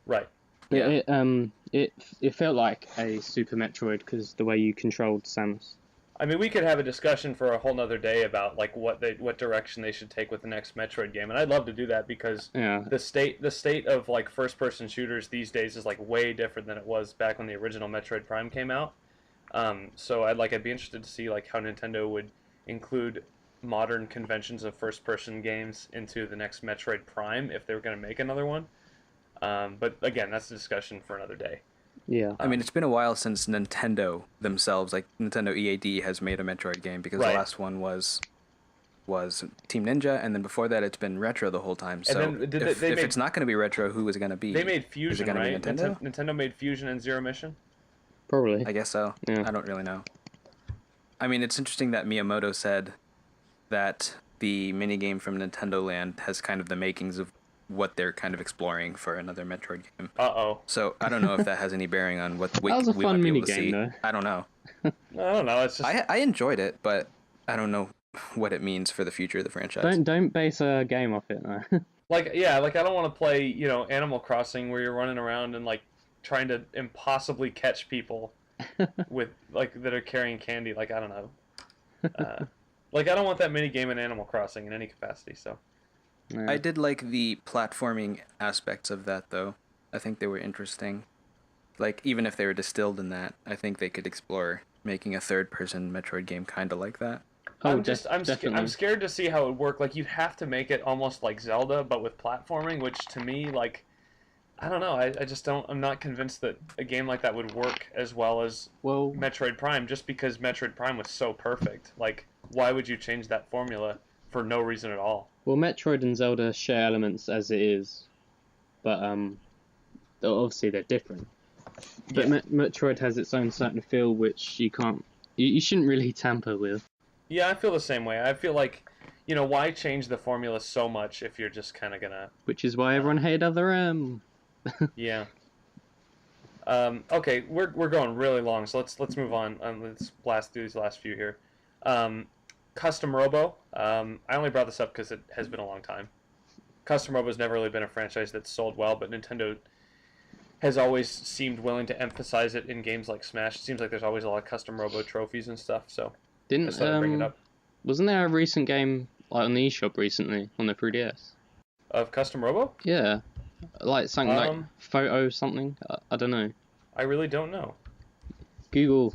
Right. It it felt like a Super Metroid because the way you controlled Samus. I mean, we could have a discussion for a whole nother day about like what direction they should take with the next Metroid game, and I'd love to do that because Yeah. the state of like first person shooters these days is like way different than it was back when the original Metroid Prime came out. So I'd be interested to see like how Nintendo would include modern conventions of first person games into the next Metroid Prime if they were going to make another one. But again, that's a discussion for another day. Yeah. I mean, it's been a while since Nintendo themselves, like Nintendo EAD, has made a Metroid game because Right. the last one was Team Ninja, and then before that, it's been Retro the whole time. So And then if they made- it's not going to be Retro, who is it going to be? They made Is it Fusion, gonna be right? Nintendo? Nintendo made Fusion and Zero Mission. Probably. I guess so. Yeah. I don't really know. I mean, it's interesting that Miyamoto said that the minigame from Nintendo Land has kind of the makings of what they're kind of exploring for another Metroid game. Uh-oh. So I don't know if that has any bearing on what we, That was a we fun might be able minigame, to see. though. I don't know. I don't know. It's just I enjoyed it, but I don't know what it means for the future of the franchise. Don't base a game off it, no. like I don't want to play, Animal Crossing where you're running around and like trying to impossibly catch people with like that are carrying candy. Like I don't know. I don't want that mini game in Animal Crossing in any capacity. So Yeah. I did like the platforming aspects of that, though. I think they were interesting. Like, even if they were distilled in that, I think they could explore making a third-person Metroid game kind of like that. I'm definitely. I'm scared to see how it would work. Like you'd have to make it almost like Zelda, but with platforming, which to me, like, I don't know. I just don't. I'm not convinced that a game like that would work as well as Well, Metroid Prime, just because Metroid Prime was so perfect. Like, why would you change that formula for no reason at all? well, Metroid and Zelda share elements as it is, but obviously they're different. But Yeah. Metroid has its own certain feel which you can't, you shouldn't really tamper with. Yeah, I feel the same way. I feel like, why change the formula so much if you're just kind of gonna, Which is why everyone hated Other M. yeah. Okay, we're going really long, so let's move on. Let's blast through these last few here. Custom Robo. I only brought this up because it has been a long time. Custom Robo's never really been a franchise that's sold well, but Nintendo has always seemed willing to emphasize it in games like Smash. It seems like there's always a lot of Custom Robo trophies and stuff, so I Didn't just thought I'd bring it up. wasn't there a recent game like on the eShop recently on the 3DS? Of Custom Robo? Yeah, like something like Um, photo something. I don't know. I really don't know. Google.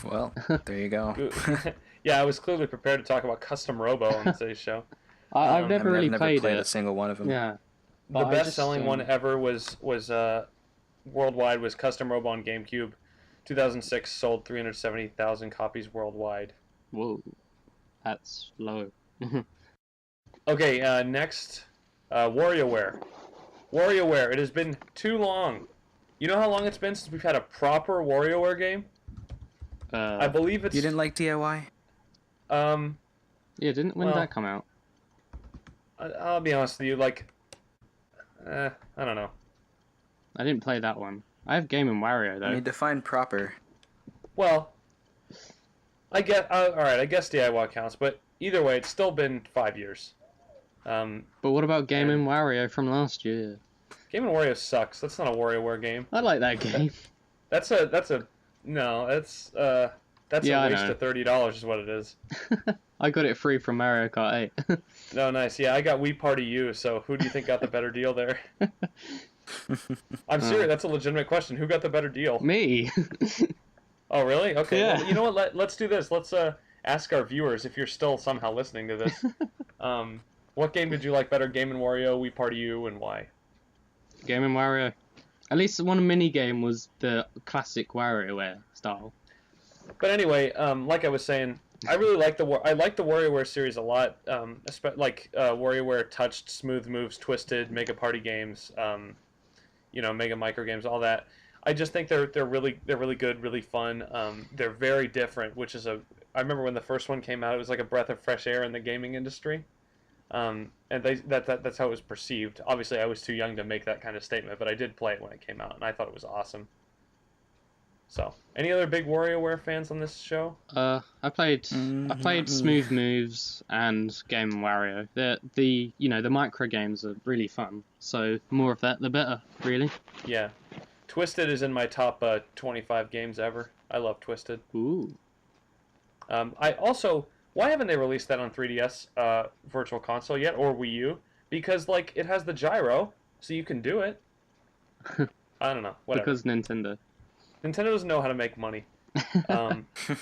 Well, there you go. Yeah, I was clearly prepared to talk about Custom Robo on today's show. I've Um, never really I've never played played a it. single one of them. Yeah. The But I best-selling just, one ever was worldwide was Custom Robo on GameCube. 2006 sold 370,000 copies worldwide. Whoa, that's low. Okay, next, WarioWare. WarioWare. It has been too long. You know how long it's been since we've had a proper WarioWare game? I believe it's. You didn't like DIY? Yeah, didn't when did well- that come out? I'll be honest with you. Like, I don't know. I didn't play that one. I have Game and Wario though. I mean, define proper. Well, I get. All right, I guess DIY counts, but either way, it's still been 5 years. But what about Game and Wario from last year? Game and Wario sucks. That's not a WarioWare game. I like that game. That's a no. That's Yeah, a I waste know. of $30 is what it is. I got it free from Mario Kart 8. No, nice. Yeah, I got Wii Party U. So who do you think got the better deal there? I'm serious. That's a legitimate question. Who got the better deal? Me. Oh, really? Okay. Yeah. Well, you know what? Let's do this. Let's ask our viewers if you're still somehow listening to this. What game did you like better, Game and Wario, Wii Party U, and why? Game and Wario. At least one mini game was the classic WarioWare style. But anyway, like I was saying, I really like the WarioWare series a lot. WarioWare Touched, Smooth Moves, Twisted, Mega Party games, Mega Micro games, all that. I just think they're really good, really fun. They're very different, which is I remember when the first one came out, it was like a breath of fresh air in the gaming industry. And that's how it was perceived. Obviously, I was too young to make that kind of statement, but I did play it when it came out, and I thought it was awesome. So, any other big WarioWare fans on this show? I played Smooth Moves and Game & Wario. The micro games are really fun. So more of that, the better, really. Yeah. Twisted is in my top 25 games ever. I love Twisted. Ooh. Why haven't they released that on 3DS Virtual Console yet, or Wii U? Because, like, it has the gyro, so you can do it. I don't know. Whatever. Because Nintendo. Nintendo doesn't know how to make money.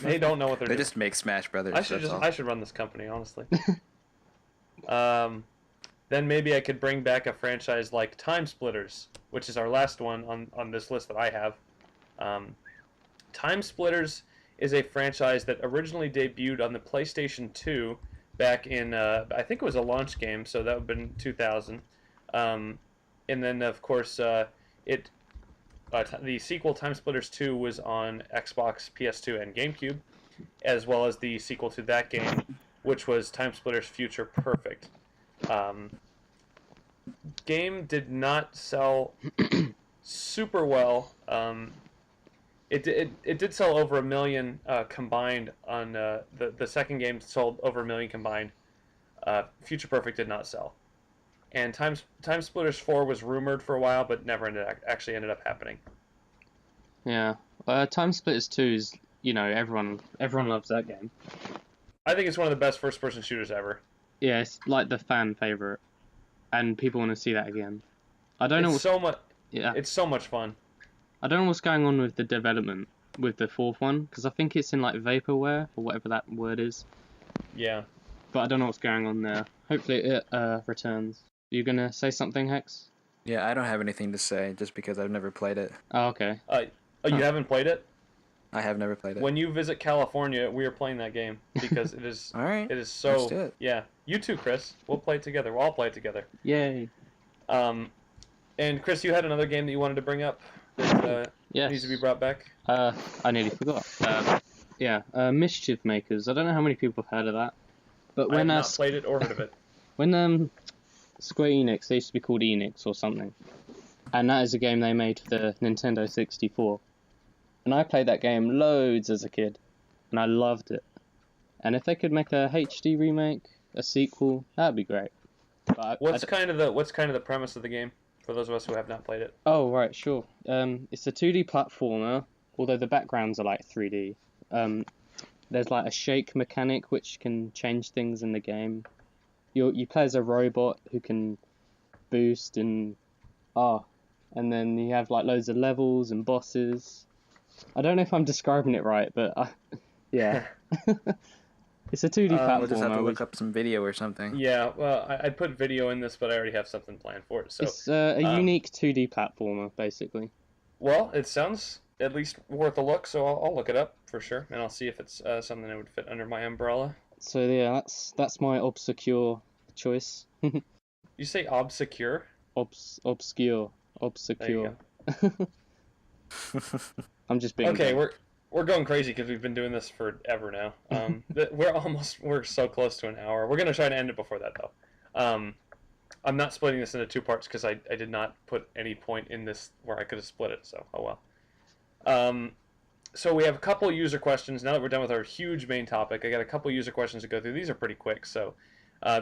They don't know what they're doing. They just make Smash Brothers. I should run this company, honestly. Then maybe I could bring back a franchise like Time Splitters, which is our last one on this list that I have. Time Splitters is a franchise that originally debuted on the PlayStation 2 back in, I think it was a launch game, so that would have been 2000. And then, of course, the sequel, Time Splitters 2, was on Xbox, PS2, and GameCube, as well as the sequel to that game, which was Time Splitters Future Perfect. Game did not sell super well. It did sell over 1 million combined on the second game sold over 1 million combined. Future Perfect did not sell. And Time Splitters 4 was rumored for a while, but never actually ended up happening. Yeah. Time Splitters 2 is, everyone loves that game. I think it's one of the best first-person shooters ever. Yeah, it's like the fan favorite, and people want to see that again. I don't know. It's so much fun. I don't know what's going on with the development with the fourth one, because I think it's in like vaporware or whatever that word is. Yeah. But I don't know what's going on there. Hopefully it returns. You gonna say something, Hex? Yeah, I don't have anything to say just because I've never played it. Oh, okay. You haven't played it? I have never played it. When you visit California, we are playing that game because it is. All right. It is so. Let's do it. Yeah, you too, Chris. We'll play it together. We'll all play it together. Yay. And Chris, you had another game that you wanted to bring up that Yes. needs to be brought back. I nearly forgot. Mischief Makers. I don't know how many people have heard of that, but I have when not played it or heard of it. when Square Enix, they used to be called Enix or something, and that is a game they made for the Nintendo 64. And I played that game loads as a kid, and I loved it. And if they could make a HD remake, a sequel, that'd be great. But What's kind of the premise of the game for those of us who have not played it? Oh, right, sure. It's a 2D platformer, although the backgrounds are like 3D. There's like a shake mechanic which can change things in the game. You play as a robot who can boost and then you have like loads of levels and bosses. I don't know if I'm describing it right, but yeah. It's a 2D platformer. We'll just have to look up some video or something. Yeah, well, I'd put video in this, but I already have something planned for it. So it's a unique 2D platformer, basically. Well, it sounds at least worth a look, so I'll look it up for sure, and I'll see if it's something that would fit under my umbrella. So yeah, that's my obscure choice. You say obscure? Obscure. There you I'm just being okay. We're going crazy because we've been doing this forever now. We're so close to an hour. We're gonna try to end it before that though. I'm not splitting this into two parts because I did not put any point in this where I could have split it. So oh well. So we have a couple user questions now that we're done with our huge main topic. I got a couple user questions to go through. These are pretty quick. So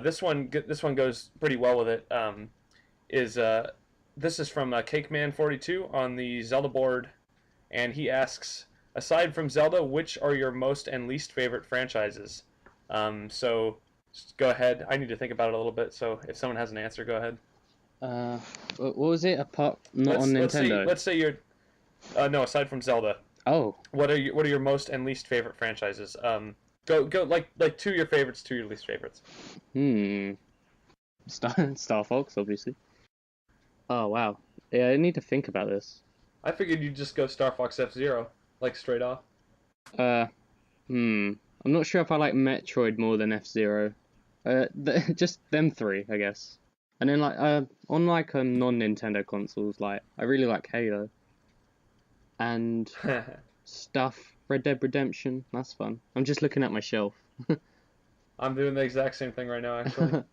this one goes pretty well with it. This is from CakeMan42 on the Zelda board, and he asks, aside from Zelda, which are your most and least favorite franchises? So just go ahead. I need to think about it a little bit. So if someone has an answer, go ahead. What was it? On Nintendo. Let's say you're. No, aside from Zelda. Oh. What are your most and least favorite franchises? Go like two of your favorites, two of your least favorites. Star Fox, obviously. Oh wow. Yeah, I need to think about this. I figured you'd just go Star Fox F-Zero, like straight off. I'm not sure if I like Metroid more than F-Zero. Just them three, I guess. And then like on like non-Nintendo consoles, like I really like Halo. And stuff, Red Dead Redemption, that's fun. I'm just looking at my shelf. I'm doing the exact same thing right now, actually.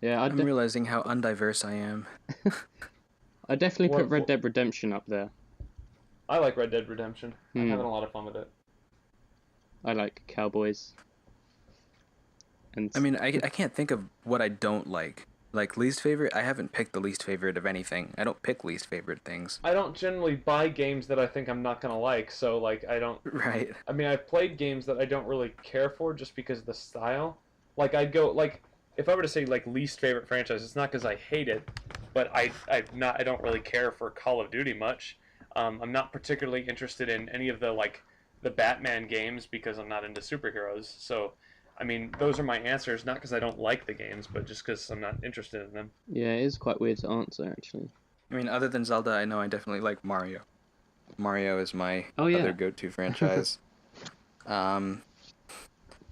Yeah, I'm realizing how undiverse I am. I definitely put Red Dead Redemption up there. I like Red Dead Redemption. I'm Hmm. having a lot of fun with it. I like Cowboys. And I mean, I can't think of what I don't like. Like, least favorite, I haven't picked the least favorite of anything. I don't pick least favorite things. I don't generally buy games that I think I'm not gonna like, so like I don't. Right. I mean, I've played games that I don't really care for just because of the style. Like I'd go like if I were to say like least favorite franchise, it's not because I hate it, but I don't really care for Call of Duty much. I'm not particularly interested in any of the Batman games because I'm not into superheroes. So, I mean, those are my answers, not because I don't like the games, but just because I'm not interested in them. yeah, it is quite weird to answer, actually. I mean, other than Zelda, I know I definitely like Mario. Mario is my Oh, yeah. other go-to franchise. I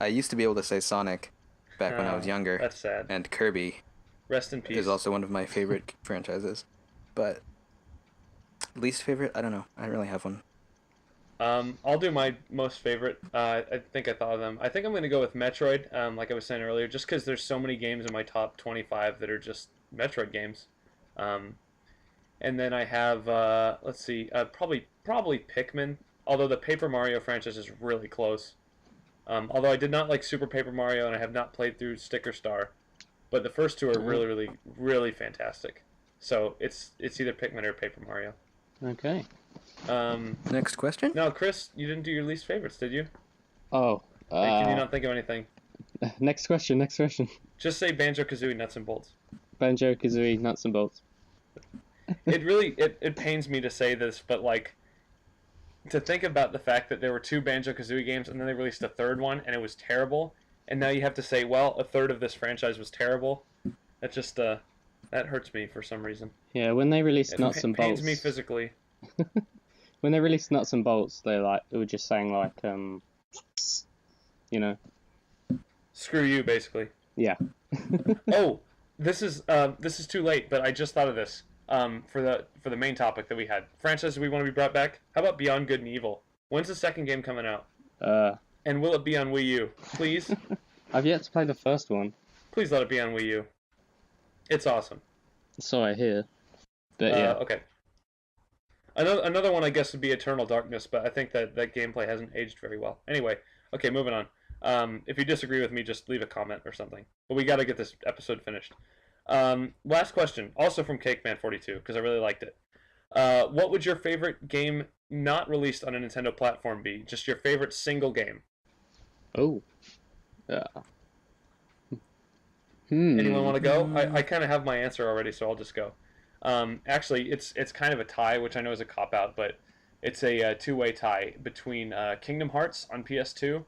used to be able to say Sonic back when I was younger, That's sad. and Kirby Rest in peace. is also one of my favorite franchises. But least favorite, I don't know. I don't really have one. I'll do my most favorite. I think I thought of them. I think I'm going to go with Metroid, like I was saying earlier, just because there's so many games in my top 25 that are just Metroid games. And then I have, let's see, probably Pikmin, although the Paper Mario franchise is really close. Although I did not like Super Paper Mario, and I have not played through Sticker Star, but the first two are really, really, really fantastic. So it's either Pikmin or Paper Mario. Okay. Next question? No, Chris, you didn't do your least favorites, did you? Oh. Can you not think of anything? Next question. Just say Banjo-Kazooie nuts and bolts. Banjo-Kazooie, nuts and bolts. It really it pains me to say this, but like to think about the fact that there were two Banjo-Kazooie games and then they released a third one and it was terrible, and now you have to say, well, a third of this franchise was terrible. That just that hurts me for some reason. Yeah, when they released It Nuts and Bolts. pains me physically. When they released Nuts and Bolts, they were just saying like, you know, Screw you, basically. yeah. Oh, this is too late, but I just thought of this. For the main topic that we had, franchises we want to be brought back. How about Beyond Good and Evil? When's the second game coming out? And will it be on Wii U? Please, I've yet to play the first one, please let it be on Wii U. It's awesome. so I hear. But yeah. Okay. Another one I guess would be Eternal Darkness, but I think that gameplay hasn't aged very well. Anyway, okay, moving on. If you disagree with me, just leave a comment or something. But we got to get this episode finished. Last question, also from CakeMan42, because I really liked it. What would your favorite game not released on a Nintendo platform be? Just your favorite single game. Oh. Yeah. Anyone want to go? I kind of have my answer already, so I'll just go. Actually, it's kind of a tie, which I know is a cop-out, but it's a two-way tie between Kingdom Hearts on PS2,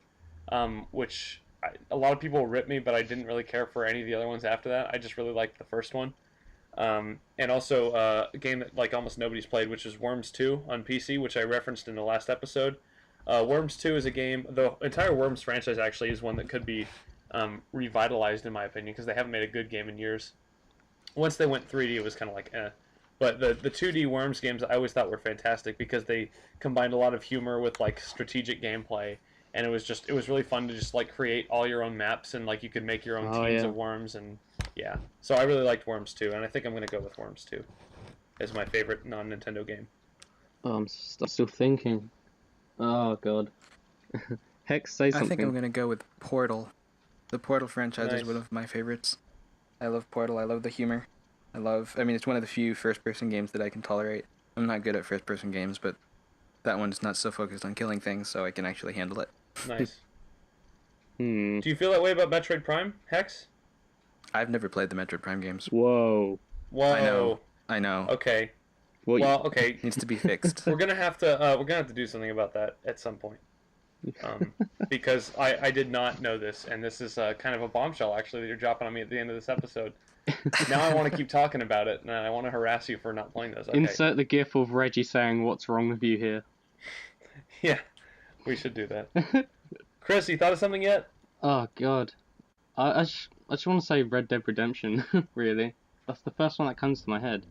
which a lot of people rip me, but I didn't really care for any of the other ones after that. I just really liked the first one. And also a game that like almost nobody's played, which is Worms 2 on PC, which I referenced in the last episode. Worms 2 is a game, the entire Worms franchise actually is one that could be revitalized in my opinion, because they haven't made a good game in years. Once they went 3D, it was kind of like eh. But the 2D Worms games I always thought were fantastic because they combined a lot of humor with like strategic gameplay, and it was really fun to just like create all your own maps, and like you could make your own teams of worms, and yeah. So I really liked Worms 2, and I think I'm gonna go with Worms 2 as my favorite non-Nintendo game. Oh, I'm still thinking. Oh god. Hex, say something. I think I'm gonna go with Portal. The Portal franchise Nice. is one of my favorites. I love Portal. I love the humor. I mean, it's one of the few first-person games that I can tolerate. I'm not good at first-person games, but that one's not so focused on killing things, so I can actually handle it. Nice. Hmm. Do you feel that way about Metroid Prime, Hex? I've never played the Metroid Prime games. Whoa. Whoa. I know. Okay. What Well, okay. Needs to be fixed. We're gonna have to do something about that at some point. Because I did not know this, and this is kind of a bombshell actually that you're dropping on me at the end of this episode. Now I want to keep talking about it, and I want to harass you for not playing those. Okay. Insert the gif of Reggie saying, "What's wrong with you here?" Yeah, we should do that. Chris, you thought of something yet? Oh god. I just want to say Red Dead Redemption, really. That's the first one that comes to my head.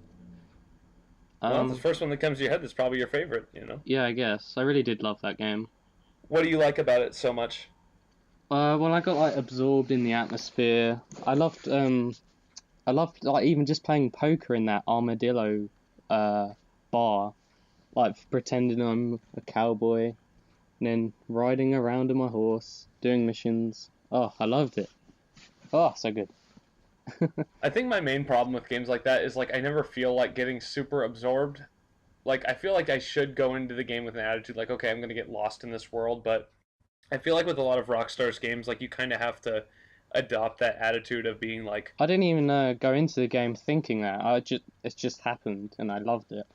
Well, the first one that comes to your head is probably your favorite, you know? Yeah, I guess. I really did love that game. What do you like about it so much? Well, I got like absorbed in the atmosphere. I loved like even just playing poker in that armadillo bar like pretending I'm a cowboy, and then riding around on my horse, doing missions. Oh, I loved it. Oh, so good. I think my main problem with games like that is like I never feel like getting super absorbed. Like I feel like I should go into the game with an attitude like, okay, I'm gonna get lost in this world, but I feel like with a lot of Rockstar's games, like you kind of have to adopt that attitude of being like, I didn't even go into the game thinking that. It just happened, and I loved it.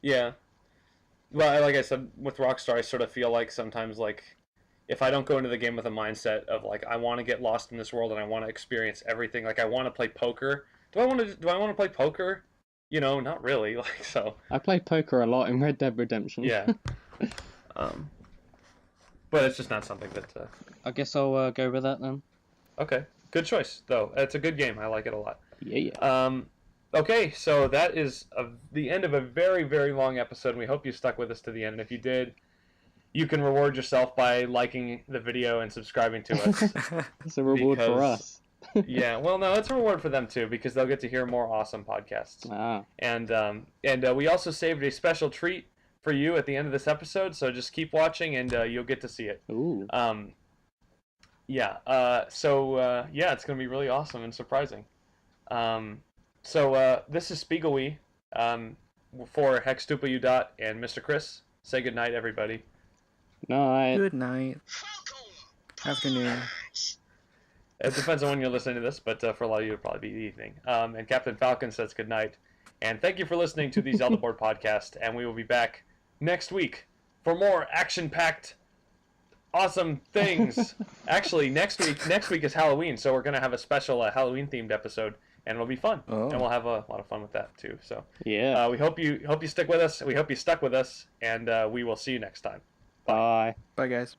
yeah. Well, like I said, with Rockstar, I sort of feel like sometimes like if I don't go into the game with a mindset of like I want to get lost in this world and I want to experience everything, like I want to play poker. Do I want to play poker? You know, not really. Like so. I played poker a lot in Red Dead Redemption. Yeah. But it's just not something that. I guess I'll go with that then. Okay, good choice though. It's a good game. I like it a lot. Yeah. Okay, so that is the end of a very, very long episode. And we hope you stuck with us to the end. And if you did, you can reward yourself by liking the video and subscribing to us. It's a reward for us. Yeah, well, no, it's a reward for them too because they'll get to hear more awesome podcasts. Ah. And we also saved a special treat for you at the end of this episode. So just keep watching and you'll get to see it. Ooh. Yeah. Yeah, it's gonna be really awesome and surprising. This is spigelwii for HextupleyooDOT and Mr. Chris. Say good night, everybody. Night. Good night. Afternoon. It depends on when you're listening to this, but for a lot of you, it'll probably be the evening. And Captain Falcon says good night. And thank you for listening to the Zelda Board Podcast. And we will be back next week for more action-packed, awesome things. Actually, next week is Halloween, so we're gonna have a special Halloween-themed episode. And it'll be fun, and we'll have a lot of fun with that too. So yeah, we hope you stick with us. We hope you stuck with us, and we will see you next time. Bye. Bye, guys.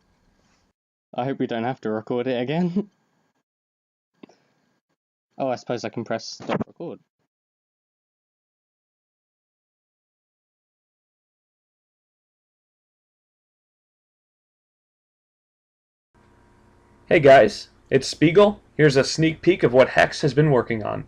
I hope we don't have to record it again. Oh, I suppose I can press stop record. Hey guys, it's Spiegel. Here's a sneak peek of what Hex has been working on.